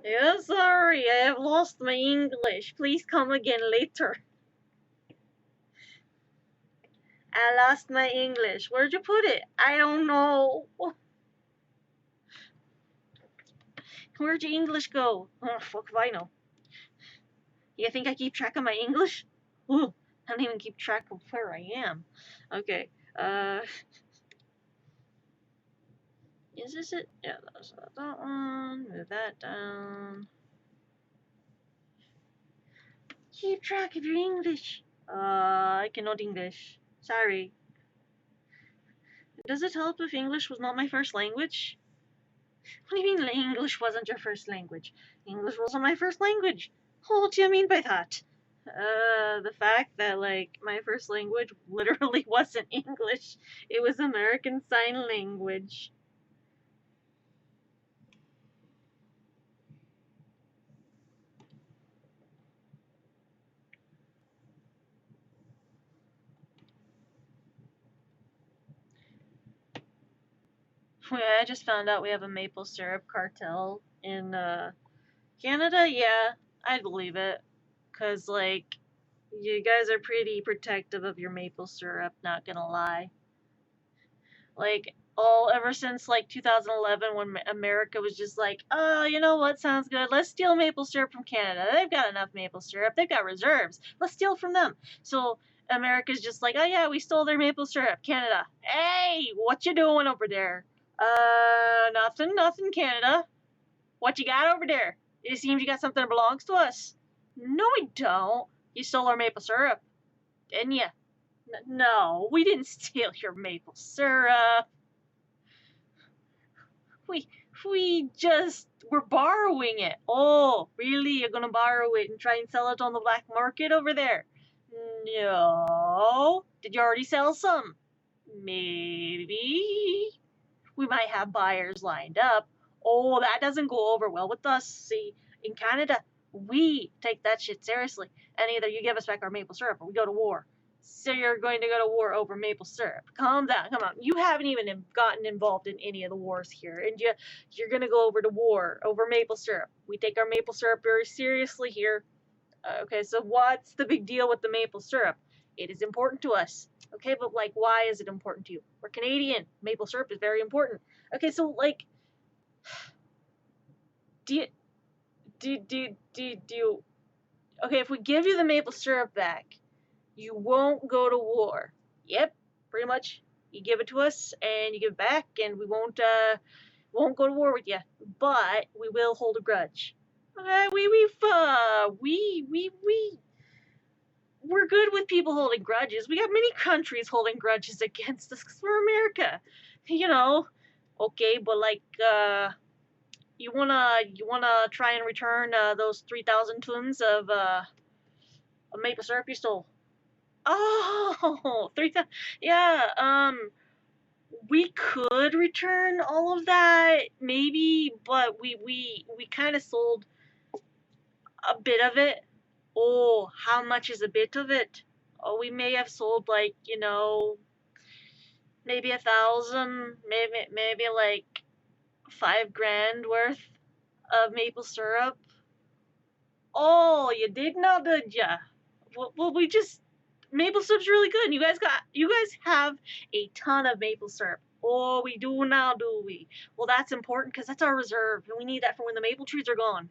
Yeah, sorry, I have lost my English. Please come again later. I lost my English. Where'd you put it? I don't know. Where'd your English go? Oh, fuck if I know. You think I keep track of my English? Ooh, I don't even keep track of where I am. Okay, is this it? Yeah, that's that one. Move that down. Keep track of your English. I cannot English. Sorry. Does it help if English was not my first language? What do you mean English wasn't your first language? English wasn't my first language. What do you mean by that? The fact that, like, my first language literally wasn't English. It was American Sign Language. I just found out we have a maple syrup cartel in, Canada. Yeah, I'd believe it. Cause, like, you guys are pretty protective of your maple syrup, not gonna lie. Like, all ever since, like, 2011, when America was just like, oh, you know what, sounds good, let's steal maple syrup from Canada. They've got enough maple syrup, they've got reserves, let's steal from them. So America's just like, oh yeah, we stole their maple syrup. Canada, hey, what you doing over there? Nothing, Canada. What you got over there? It seems you got something that belongs to us. No, we don't. You stole our maple syrup, didn't you? No, we didn't steal your maple syrup. We we just were borrowing it. Oh, really? You're gonna borrow it and try and sell it on the black market over there? No. Did you already sell some? Maybe. We might have buyers lined up. Oh, that doesn't go over well with us. See, in Canada, we take that shit seriously. And either you give us back our maple syrup or we go to war. So you're going to go to war over maple syrup. Calm down. Come on. You haven't even gotten involved in any of the wars here. And you're going to go over to war over maple syrup. We take our maple syrup very seriously here. Okay, so what's the big deal with the maple syrup? It is important to us. Okay, but like, why is it important to you? We're Canadian. Maple syrup is very important. Okay, so like, do you, do you, okay, if we give you the maple syrup back, you won't go to war. Yep, pretty much. You give it to us and you give it back, and we won't go to war with you, but we will hold a grudge. We're good with people holding grudges. We got many countries holding grudges against us because we're America. You know. Okay, but like, you wanna try and return those 3,000 tons of maple syrup you stole? Oh, 3,000. Yeah. We could return all of that, maybe, but we kind of sold a bit of it. Oh, how much is a bit of it? Oh, we may have sold, like, maybe 1,000, maybe like 5 grand worth of maple syrup. Oh, you did now, did ya? Well, we just maple syrup's really good. You guys have a ton of maple syrup. Oh, we do now, do we? Well, that's important because that's our reserve, and we need that for when the maple trees are gone.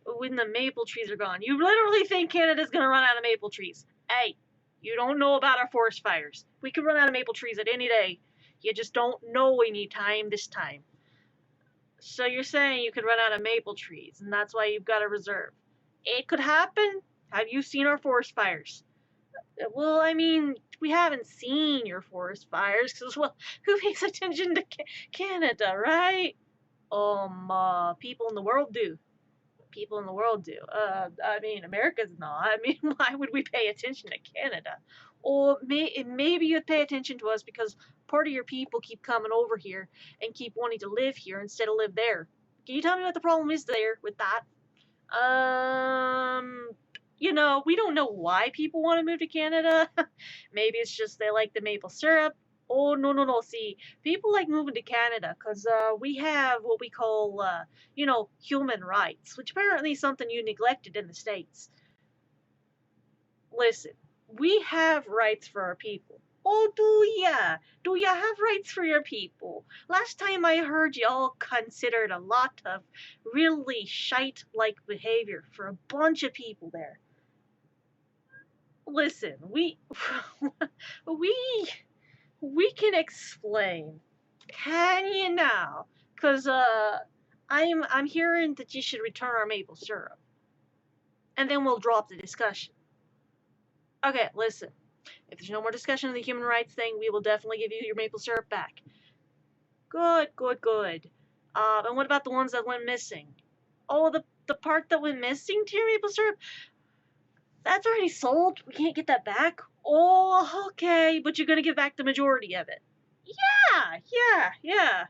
When the maple trees are gone, you literally think Canada's gonna run out of maple trees? Hey, you don't know about our forest fires. We could run out of maple trees at any day. You just don't know any time this time. So you're saying you could run out of maple trees, and that's why you've got a reserve. It could happen. Have you seen our forest fires? Well, I mean, we haven't seen your forest fires because, well, who pays attention to Canada, right? People in the world do. People in the world do. I mean, America's not. I mean, why would we pay attention to Canada? Or maybe you'd pay attention to us because part of your people keep coming over here and keep wanting to live here instead of live there. Can you tell me what the problem is there with that? We don't know why people want to move to Canada. Maybe it's just they like the maple syrup. Oh, no, no, no. See, people like moving to Canada because we have what we call, human rights, which apparently is something you neglected in the States. Listen, we have rights for our people. Oh, do ya? Do ya have rights for your people? Last time I heard y'all considered a lot of really shite-like behavior for a bunch of people there. Listen, we we can explain. Can you now? Cause I'm hearing that you should return our maple syrup, and then we'll drop the discussion. Okay, listen. If there's no more discussion of the human rights thing, we will definitely give you your maple syrup back. Good, good, good. And what about the ones that went missing? Oh, the part that went missing to your maple syrup? That's already sold. We can't get that back. Oh, okay. But you're gonna give back the majority of it. Yeah.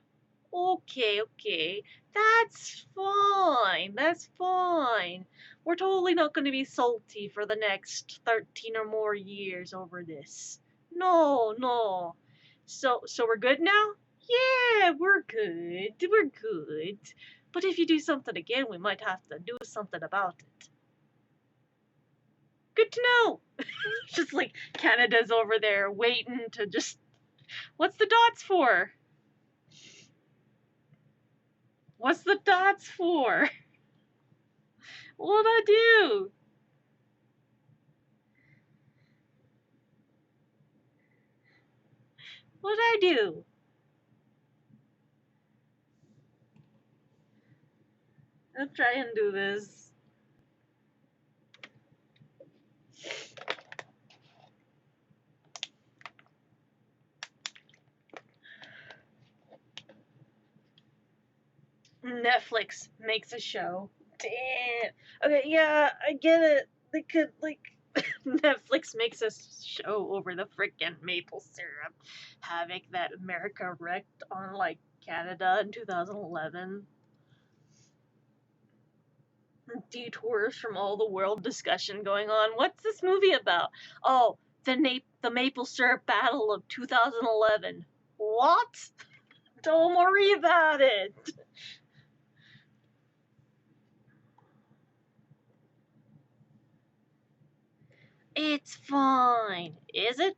Okay. That's fine. That's fine. We're totally not gonna be salty for the next 13 or more years over this. No. So we're good now? Yeah, we're good. We're good. But if you do something again, we might have to do something about it. Good to know. Just like Canada's over there waiting to just. What's the dots for? What's the dots for? What'd I do? What'd I do? Let's try and do this. Netflix makes a show. Damn. Okay, yeah, I get it. They could, like, Netflix makes a show over the frickin' maple syrup havoc that America wrecked on, like, Canada in 2011. Detours from all the world discussion going on. What's this movie about? Oh, the maple syrup battle of 2011. What? Don't worry about it. It's fine. Is it?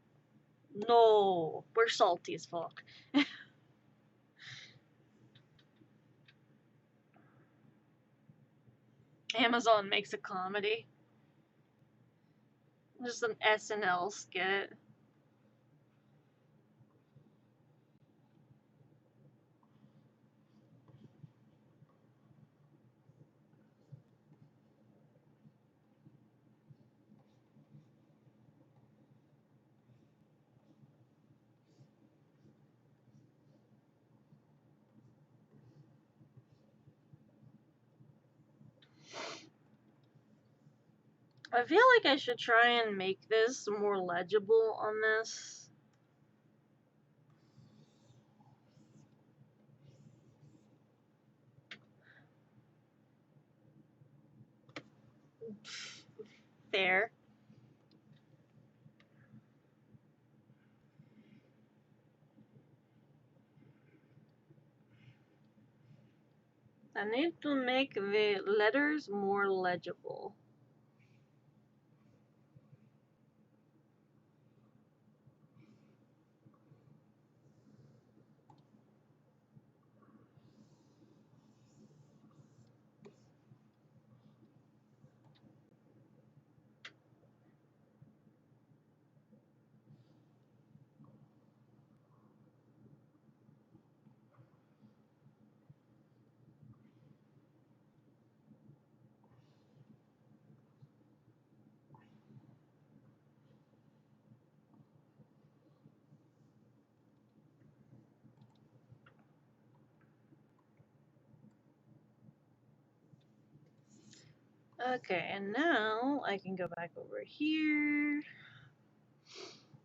No, we're salty as fuck. Amazon makes a comedy. Just an SNL skit. I feel like I should try and make this more legible on this. There. I need to make the letters more legible. Okay, and now I can go back over here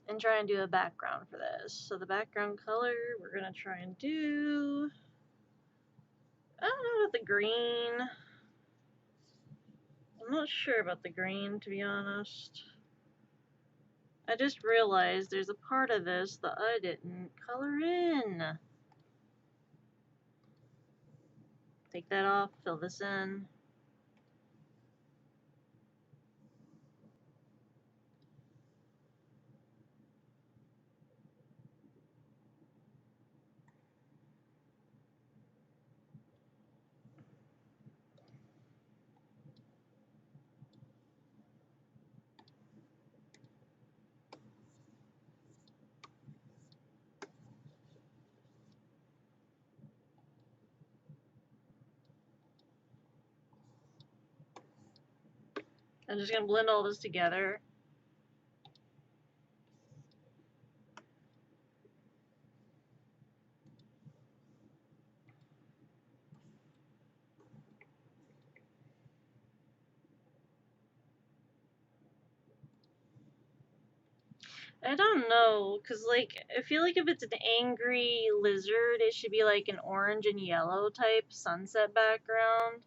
and try and do a background for this. So the background color we're gonna try and do. I don't know about the green. I'm not sure about the green, to be honest. I just realized there's a part of this that I didn't color in. Take that off, fill this in. I'm just gonna blend all this together. I don't know, cause like I feel like if it's an angry lizard, it should be like an orange and yellow type sunset background.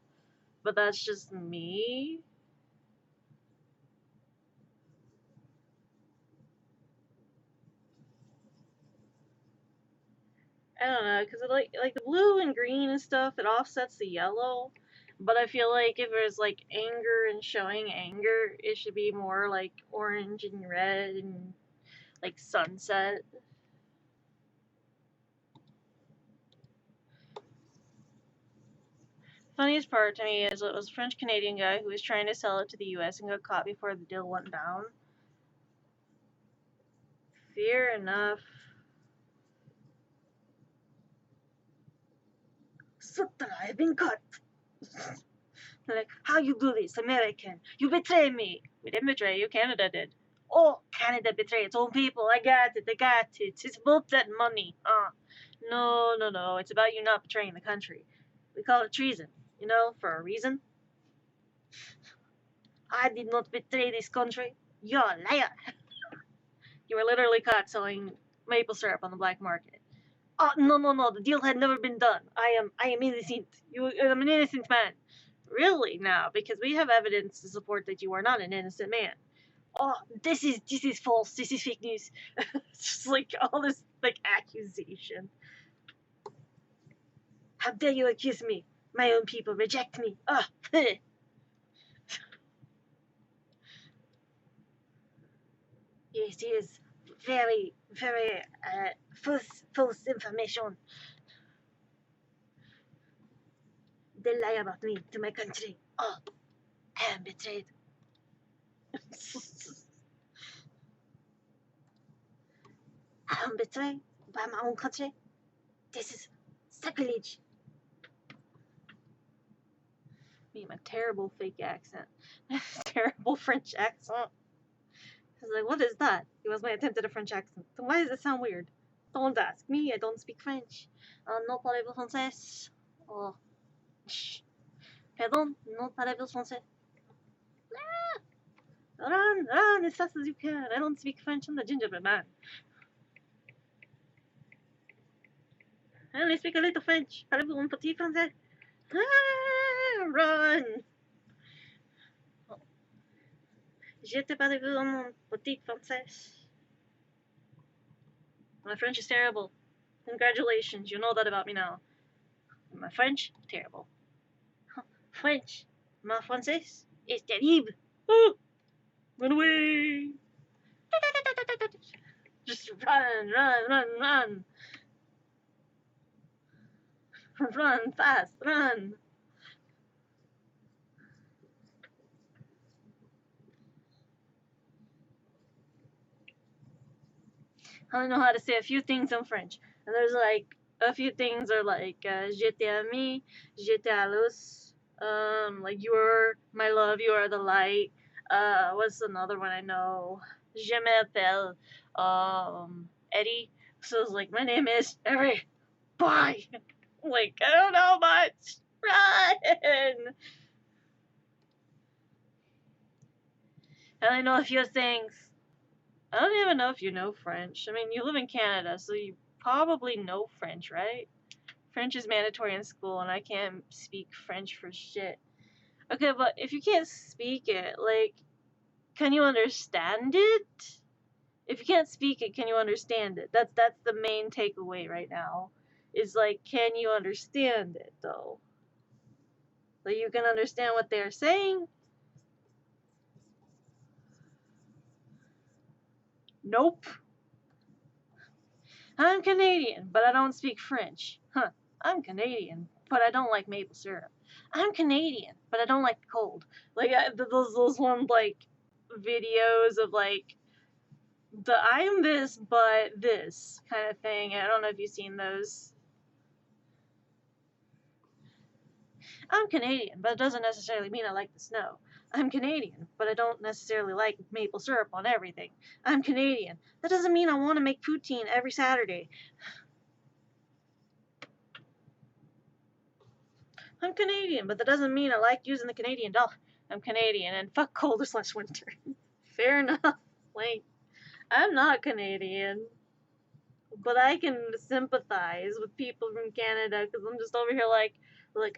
But that's just me. I don't know, cause it like the blue and green and stuff, it offsets the yellow. But I feel like if there's like anger and showing anger, it should be more like orange and red and like sunset. Funniest part to me is it was a French Canadian guy who was trying to sell it to the US and got caught before the deal went down. Fair enough. Sutter, I've been caught. Like, how you do this, American? You betray me. We didn't betray you, Canada did. Oh, Canada betrayed its own people. I got it. It's about that money. No, no, no. It's about you not betraying the country. We call it treason, you know, for a reason. I did not betray this country. You're a liar. You were literally caught selling maple syrup on the black market. Oh, no, no, no. The deal had never been done. I am innocent. I'm an innocent man. Really now, because we have evidence to support that you are not an innocent man. Oh, this is false. This is fake news. It's just like all this like accusation. How dare you accuse me? My own people reject me. Oh, yes, it is very, very false information. They lie about me to my country. Oh, I am betrayed. I am betrayed by my own country. This is sacrilege. Me, my terrible fake accent. Terrible French accent. I was like, what is that? It was my attempt at a French accent. So why does it sound weird? Don't ask me, I don't speak French. Non parlez-vous français? Oh. Pardon, non parlez-vous français? Run as fast as you can. I don't speak French, I'm the gingerbread man. I only speak a little French. Parlez-vous un petit français? Run! Je te parlez-vous un petit français? My French is terrible. Congratulations, you know that about me now. My French, terrible. French, my français is terrible. Oh, run away! Just run, run, run, run. Run fast, run. I only know how to say a few things in French. And there's like a few things are like je t'aime, je t'alus, like you're my love, you are the light. What's another one I know? Je m'appelle Eddie. So it's like my name is Eddie. Bye. Like I don't know much. Run. And I know a few things. I don't even know if you know French. I mean, you live in Canada, so you probably know French, right? French is mandatory in school, and I can't speak French for shit. Okay, but if you can't speak it, like, can you understand it? If you can't speak it, can you understand it? That's the main takeaway right now. Is like, can you understand it though? Like, you can understand what they're saying? Nope. I'm Canadian, but I don't speak French. Huh. I'm Canadian, but I don't like maple syrup. I'm Canadian, but I don't like the cold. Like those one like videos of like the I am this but this kind of thing. I don't know if you've seen those. I'm Canadian, but it doesn't necessarily mean I like the snow. I'm Canadian, but I don't necessarily like maple syrup on everything. I'm Canadian. That doesn't mean I want to make poutine every Saturday. I'm Canadian, but that doesn't mean I like using the Canadian dollar. I'm Canadian, and fuck colder/winter. Fair enough. Like, I'm not Canadian, but I can sympathize with people from Canada because I'm just over here like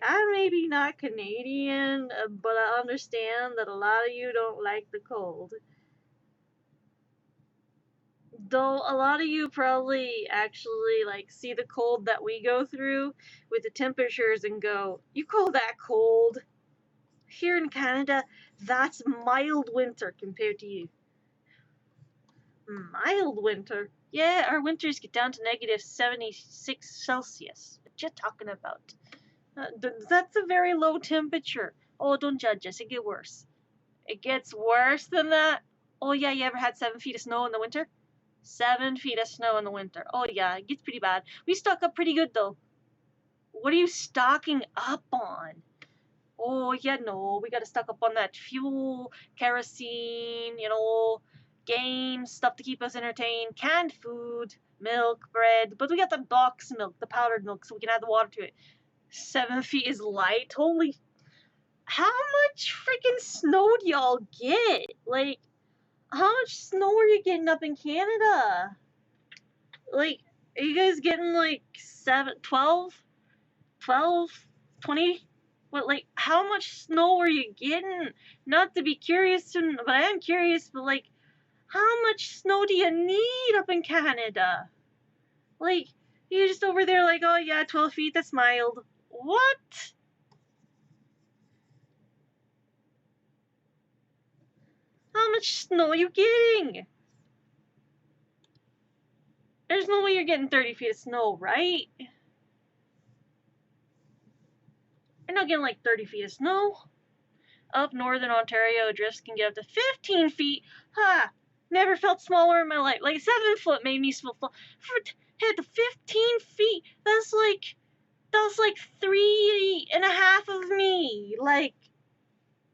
I'm maybe not Canadian, but I understand that a lot of you don't like the cold. Though a lot of you probably actually like see the cold that we go through with the temperatures and go, you call that cold? Here in Canada, that's mild winter compared to you. Mild winter? Yeah, our winters get down to negative 76 Celsius. What you talking about? That's a very low temperature. Oh, don't judge us. It gets worse. It gets worse than that? Oh, yeah, you ever had 7 feet of snow in the winter? 7 feet of snow in the winter. Oh, yeah, it gets pretty bad. We stock up pretty good, though. What are you stocking up on? Oh, yeah, no, we gotta stock up on that fuel, kerosene, games, stuff to keep us entertained, canned food, milk, bread. But we got the box milk, the powdered milk, so we can add the water to it. 7 feet is light. Holy. How much freaking snow do y'all get? Like, how much snow are you getting up in Canada? Like, are you guys getting like 12, 20? What, like, how much snow are you getting? Not to be curious, but I am curious, but like, how much snow do you need up in Canada? Like, you're just over there like, oh yeah, 12 feet, that's mild. What? How much snow are you getting? There's no way you're getting 30 feet of snow, right? You're not getting like 30 feet of snow. Up northern Ontario, drifts can get up to 15 feet. Ha! Never felt smaller in my life. Like 7 foot made me feel small. Hit the 15 feet. That's like 3.5 of me. Like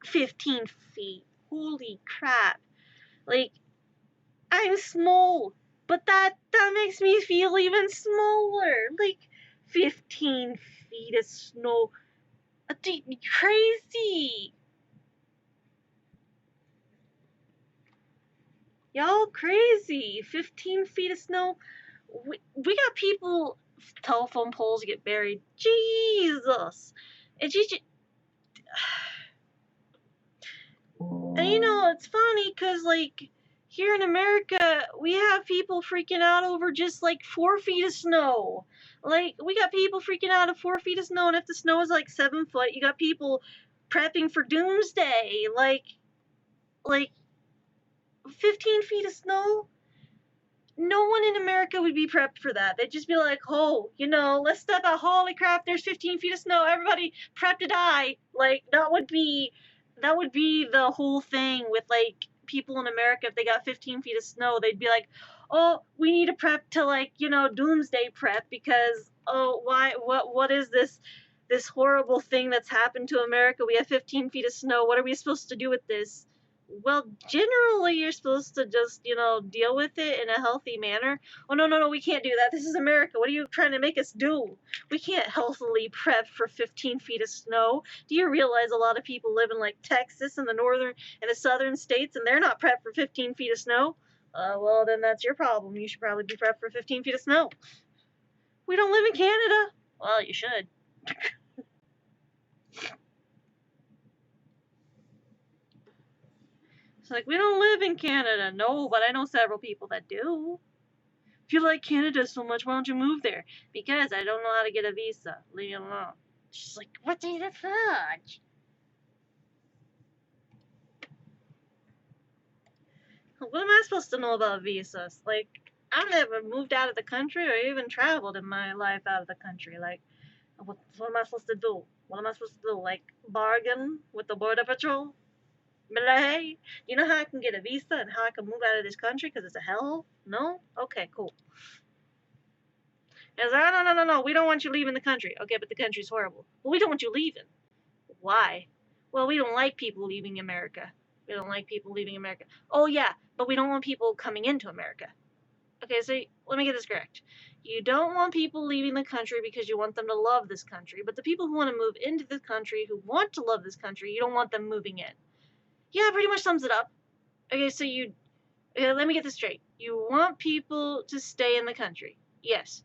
15 feet. Holy crap. Like, I'm small, but that makes me feel even smaller. Like 15 feet of snow. Crazy. Y'all crazy. 15 feet of snow. We got people, telephone poles get buried. Jesus. And and it's funny because, like, here in America, we have people freaking out over just, like, 4 feet of snow. Like, we got people freaking out of 4 feet of snow, and if the snow is, like, 7 foot, you got people prepping for doomsday. Like 15 feet of snow? No one in America would be prepped for that. They'd just be like, oh, let's step out. Holy crap, there's 15 feet of snow. Everybody prep to die. Like, that would be the whole thing with, like, people in America. If they got 15 feet of snow, they'd be like, oh, we need to prep to, like, doomsday prep because, oh, why, what is this horrible thing that's happened to America? We have 15 feet of snow. What are we supposed to do with this? Well, generally, you're supposed to just, deal with it in a healthy manner. Oh, no, we can't do that. This is America. What are you trying to make us do? We can't healthily prep for 15 feet of snow. Do you realize a lot of people live in, like, Texas and the southern states, and they're not prepped for 15 feet of snow? Well, then that's your problem. You should probably be prepped for 15 feet of snow. We don't live in Canada. Well, you should. It's like, we don't live in Canada. No, but I know several people that do. If you like Canada so much, why don't you move there? Because I don't know how to get a visa. Leave me alone. She's like, what the fudge? What am I supposed to know about visas? Like, I've never moved out of the country or even traveled in my life out of the country. Like, what am I supposed to do? What am I supposed to do? Like, bargain with the Border Patrol? Be like, hey, do you know how I can get a visa and how I can move out of this country because it's a hellhole? No? Okay, cool. And it's like, no, we don't want you leaving the country. Okay, but the country's horrible. Well, we don't want you leaving. Why? Well, we don't like people leaving America. We don't like people leaving America. Oh, yeah, but we don't want people coming into America. Okay, so let me get this correct. You don't want people leaving the country because you want them to love this country, but the people who want to move into this country, who want to love this country, you don't want them moving in. Yeah, pretty much sums it up. Okay, so let me get this straight. You want people to stay in the country, yes,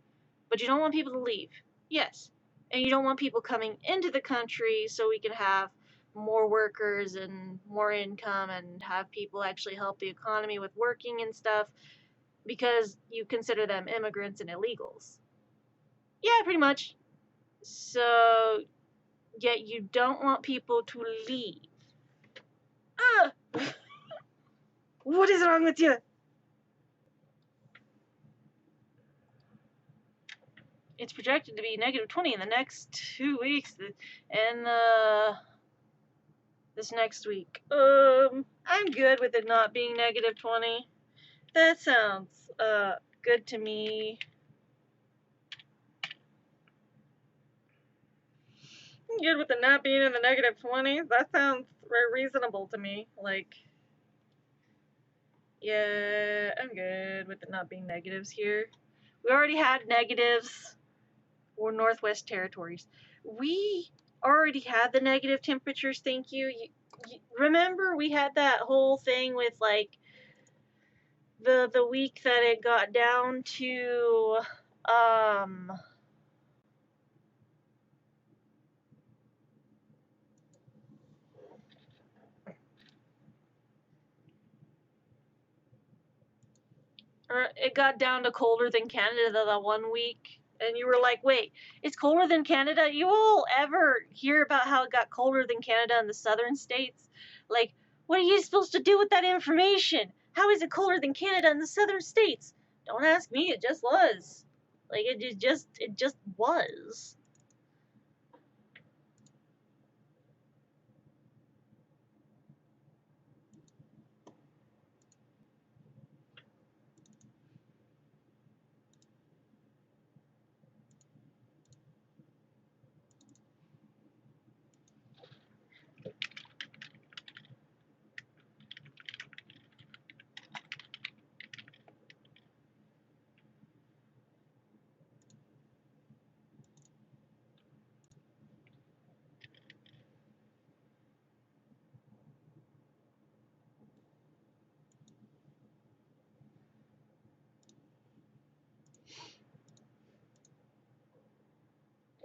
but you don't want people to leave, yes, and you don't want people coming into the country so we can have more workers and more income and have people actually help the economy with working and stuff because you consider them immigrants and illegals. Yeah, pretty much. So, yet you don't want people to leave. Ugh! What is wrong with you? It's projected to be -20 in the next 2 weeks, and this next week. I'm good with it not being -20. That sounds good to me. I'm good with it not being in the -20s. That sounds very reasonable to me. Like, yeah, I'm good with it not being negatives here. We already had negatives or Northwest Territories. We already had the negative temperatures, thank you. Remember we had that whole thing with like the week that it got down to or it got down to colder than Canada the one week, and you were like, wait, it's colder than Canada? You all ever hear about how it got colder than Canada in the southern states? Like, what are you supposed to do with that information? How is it colder than Canada in the southern states? Don't ask me, it just was. Like, it just was.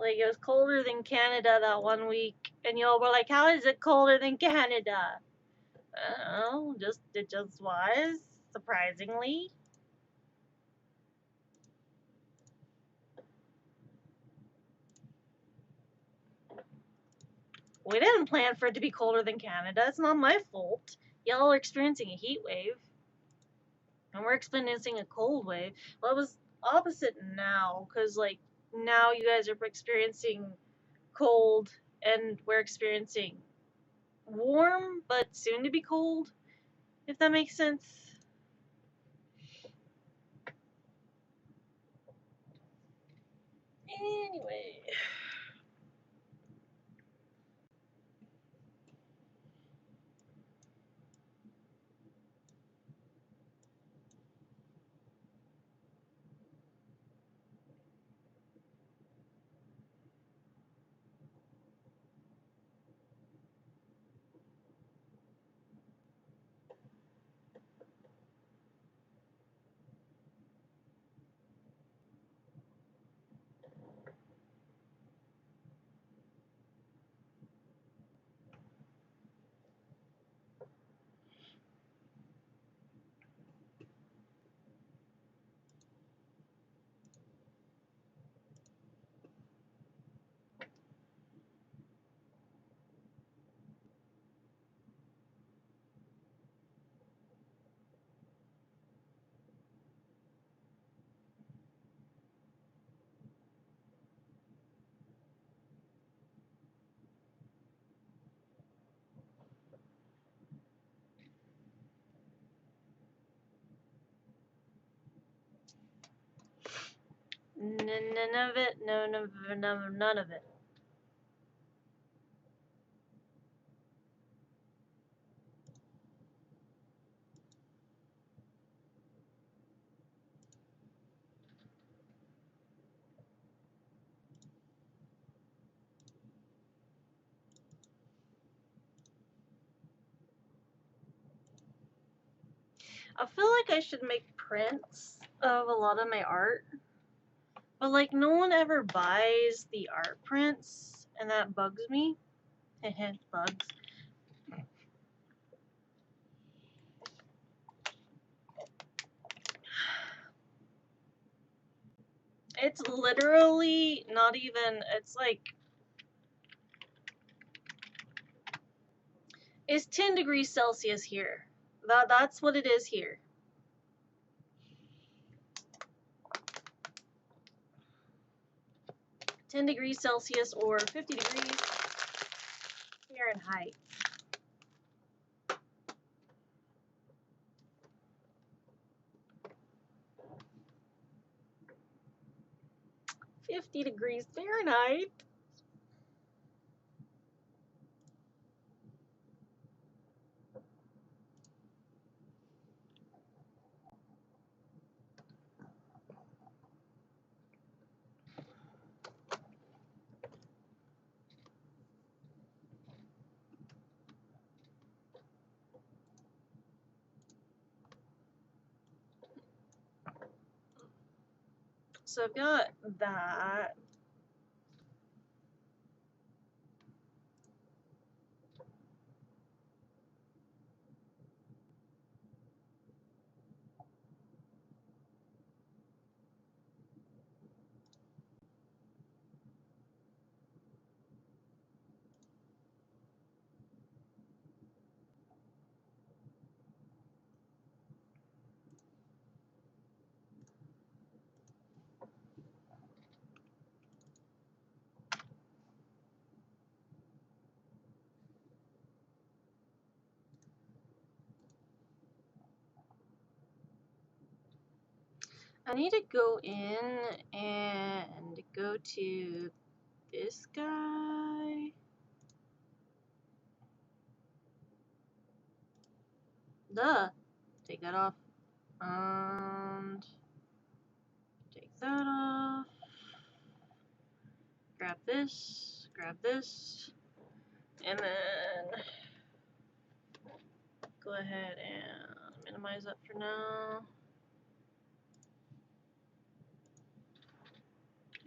Like, it was colder than Canada that one week, and y'all were like, how is it colder than Canada? Oh, it just was, surprisingly. We didn't plan for it to be colder than Canada. It's not my fault. Y'all are experiencing a heat wave, and we're experiencing a cold wave. Well, it was opposite now, because, like, now you guys are experiencing cold, and we're experiencing warm, but soon to be cold, if that makes sense. Anyway. None of it. None of it. I feel like I should make prints of a lot of my art. But like no one ever buys the art prints and that bugs me. Bugs. It's literally not even, it's like, it's 10 degrees Celsius here. That's what it is here. $10 degrees Celsius or 50 degrees Fahrenheit. $50 degrees Fahrenheit. So I've got that. I need to go in and go to this guy. Duh. Take that off. And take that off. Grab this, and then go ahead and minimize that for now.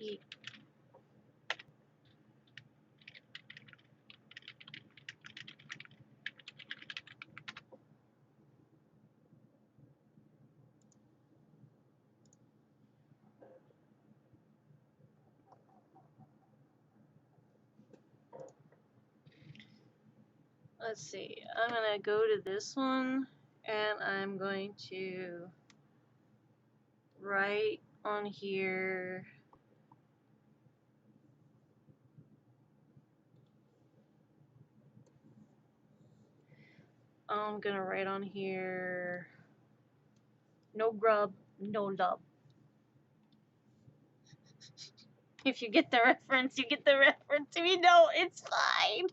Eat. Let's see, I'm gonna go to this one and I'm going to write on here no grub, no love. If you get the reference, you get the reference. If you don't, it's fine.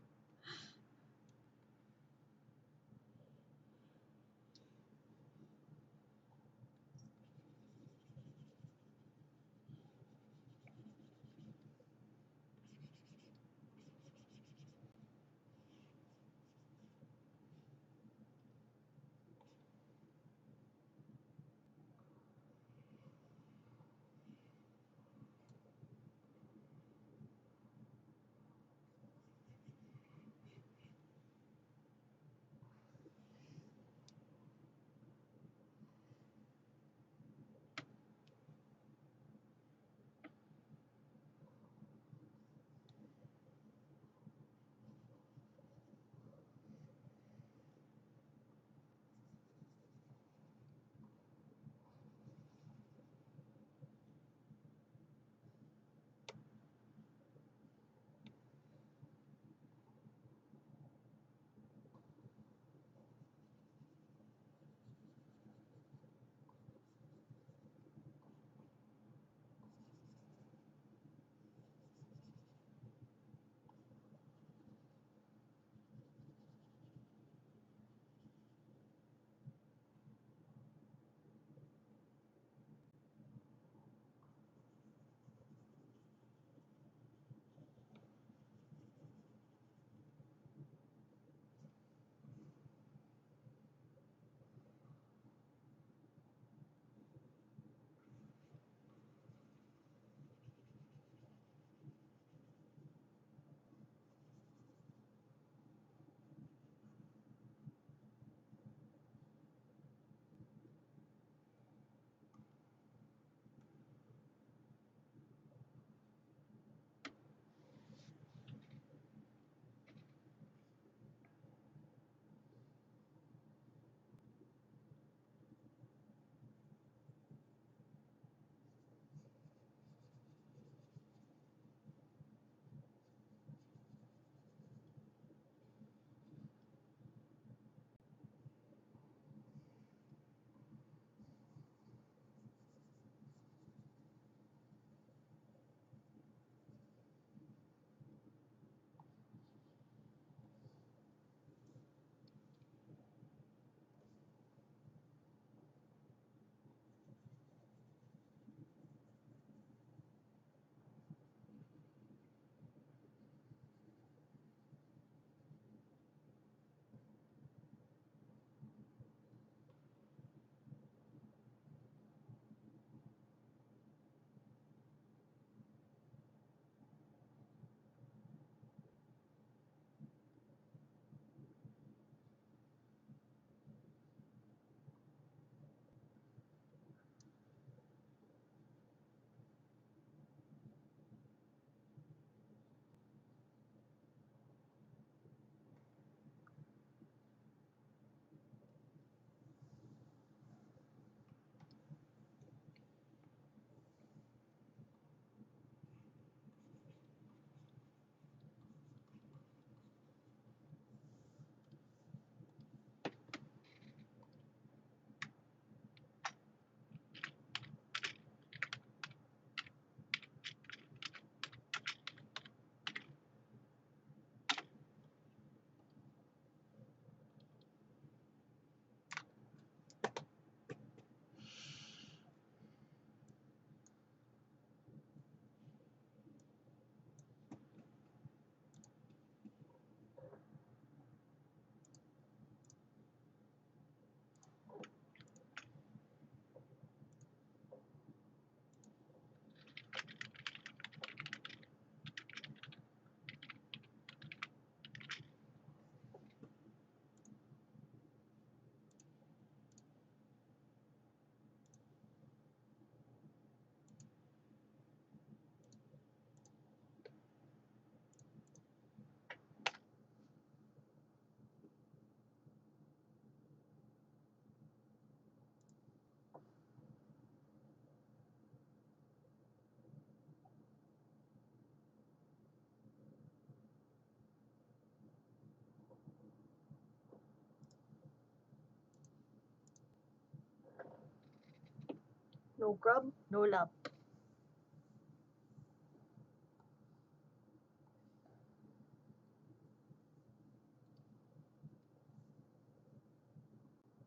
No grub, no love.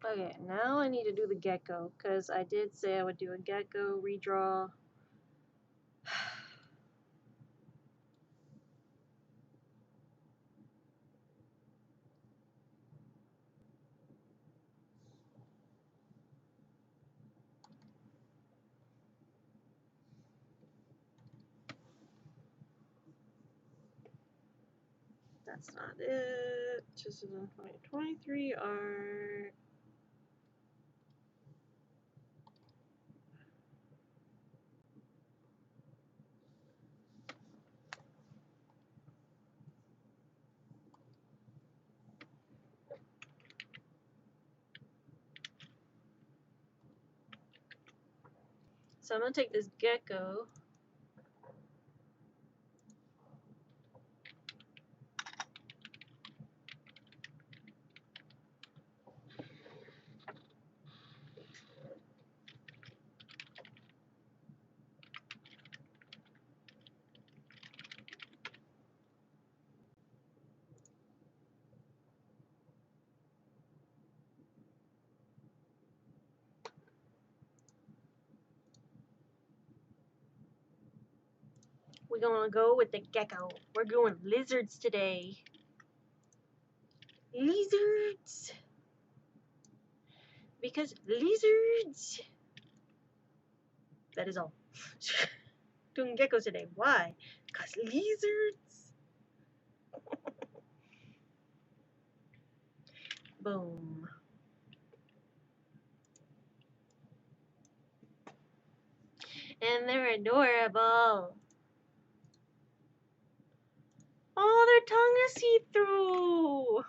Okay, now I need to do the gecko, because I did say I would do a gecko redraw. That's not it. Just 2023 art. So I'm gonna take this gecko. We're gonna go with the gecko. We're going lizards today. Lizards! Because lizards! That is all. Doing geckos today. Why? Because lizards! Boom. And they're adorable. Oh, their tongue is see-through.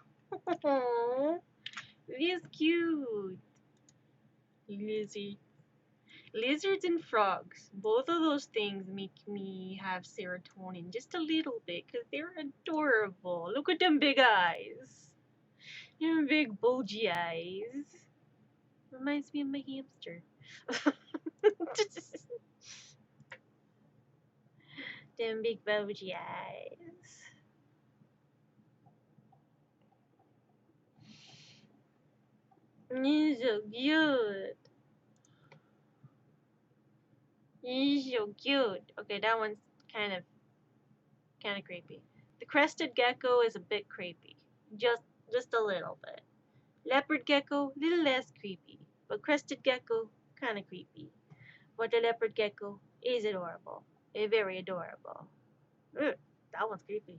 It's cute. Lizards and frogs. Both of those things make me have serotonin just a little bit because they're adorable. Look at them big eyes. Them big bulgy eyes. Reminds me of my hamster. Them big bulgy eyes. He's so cute. He's so cute. Okay, that one's kind of creepy. The crested gecko is a bit creepy. Just a little bit. Leopard gecko, little less creepy. But crested gecko, kind of creepy. But the leopard gecko is adorable. Very adorable. Ugh, that one's creepy.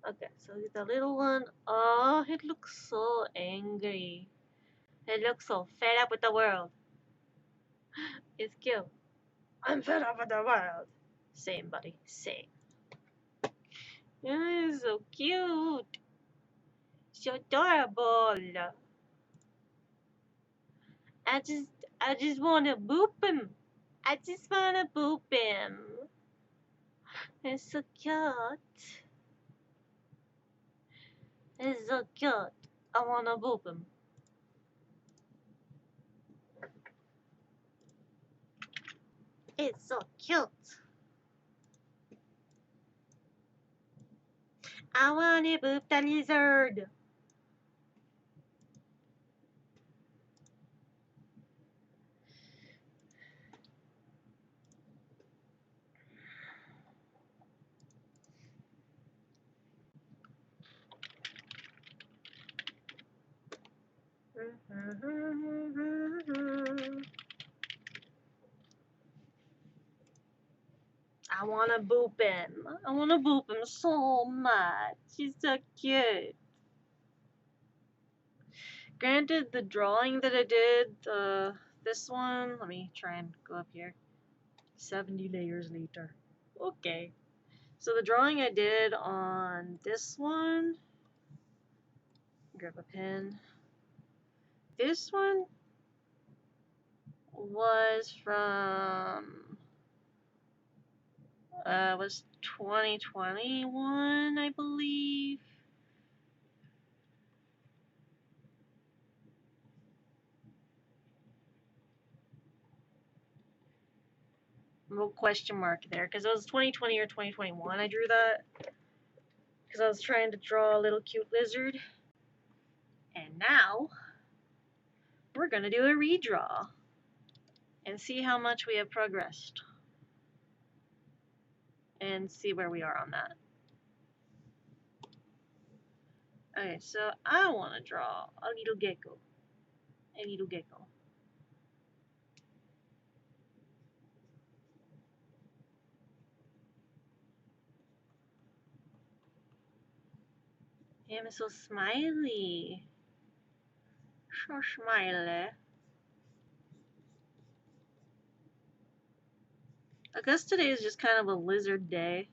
Okay, so the little one. Oh, it looks so angry. It looks so fed up with the world. It's cute. I'm fed up with the world. Same, buddy. Same. It's so cute. So adorable. I just wanna boop him. I just wanna boop him. It's so cute. It's so cute. I wanna boop him. It's so cute. I wanna boop the lizard. I wanna boop him. I wanna boop him so much. He's so cute. Granted, the drawing that I did, this one, let me try and go up here. 70 layers later. Okay. So the drawing I did on this one, grab a pen. This one was from, was 2021, I believe. little question mark there because it was 2020 or 2021 I drew that because I was trying to draw a little cute lizard. And now we're gonna do a redraw and see how much we have progressed and see where we are on that. Okay, so I want to draw a little gecko. A little gecko. Him is so smiley. So smiley. I guess today is just kind of a lizard day.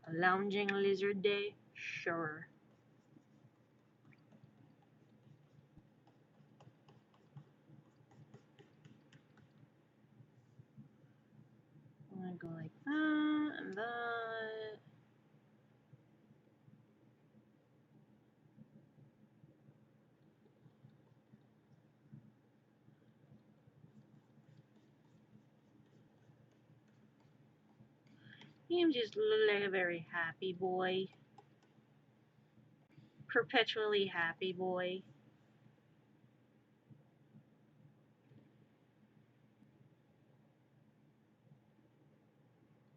A lounging lizard day? Sure. I'm gonna go like that and that. Him just look like a very happy boy. Perpetually happy boy.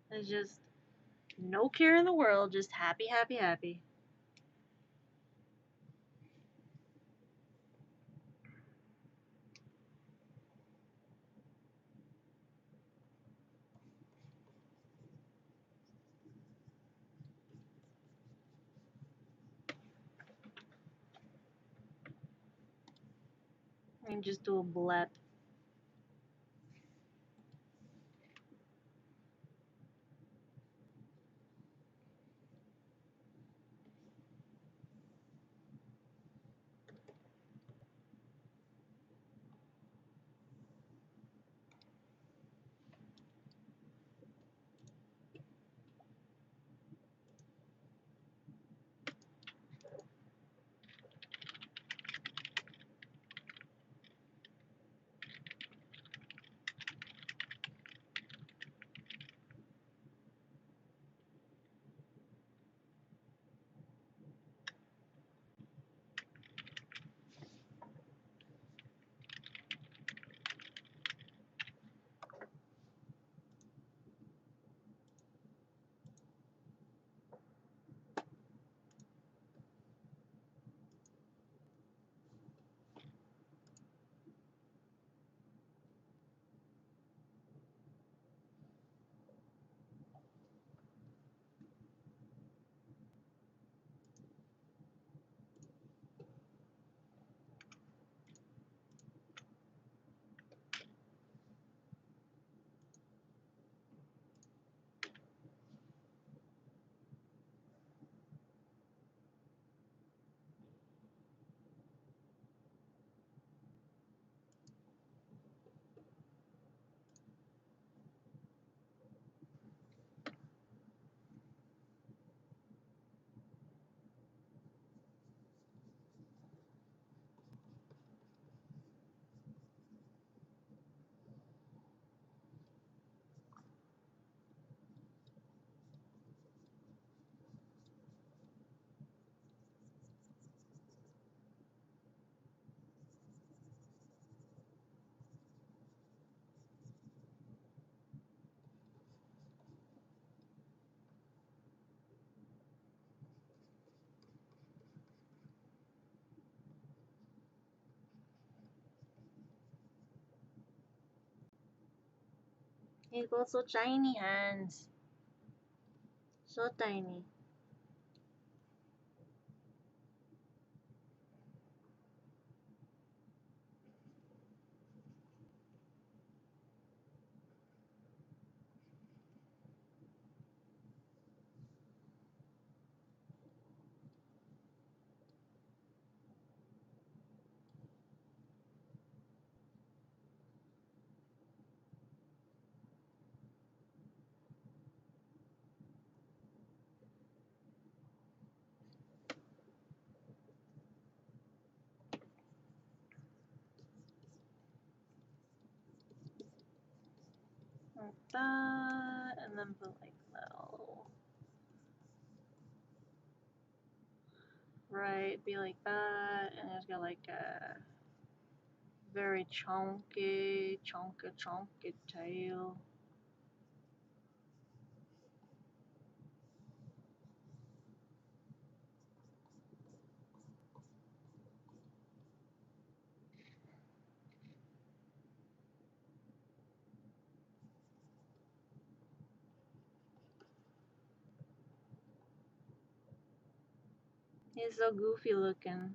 There's just no care in the world, just happy, happy, happy. And just do a blep. He got so tiny hands. So tiny. like that, and then put like little, right, be like that, and it's got like a very chunky tail. He's so goofy looking.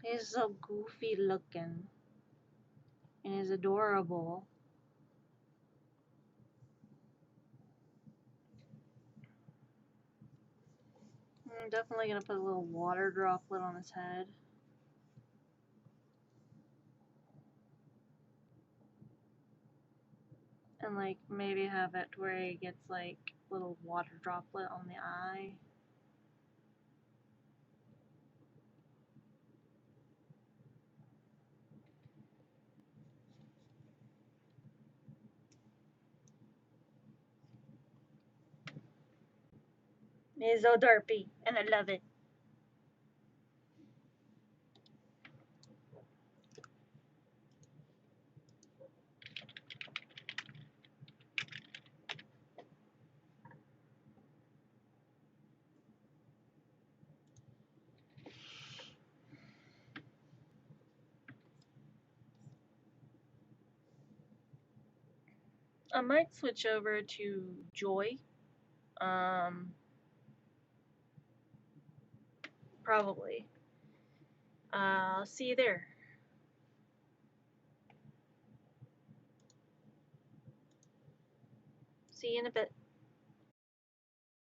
He's so goofy looking. And he's adorable. I'm definitely gonna put a little water droplet on his head. And like maybe have it where he gets like little water droplet on the eye. He's so derpy, and I love it. I might switch over to Joy. Probably. I'll see you there. See you in a bit.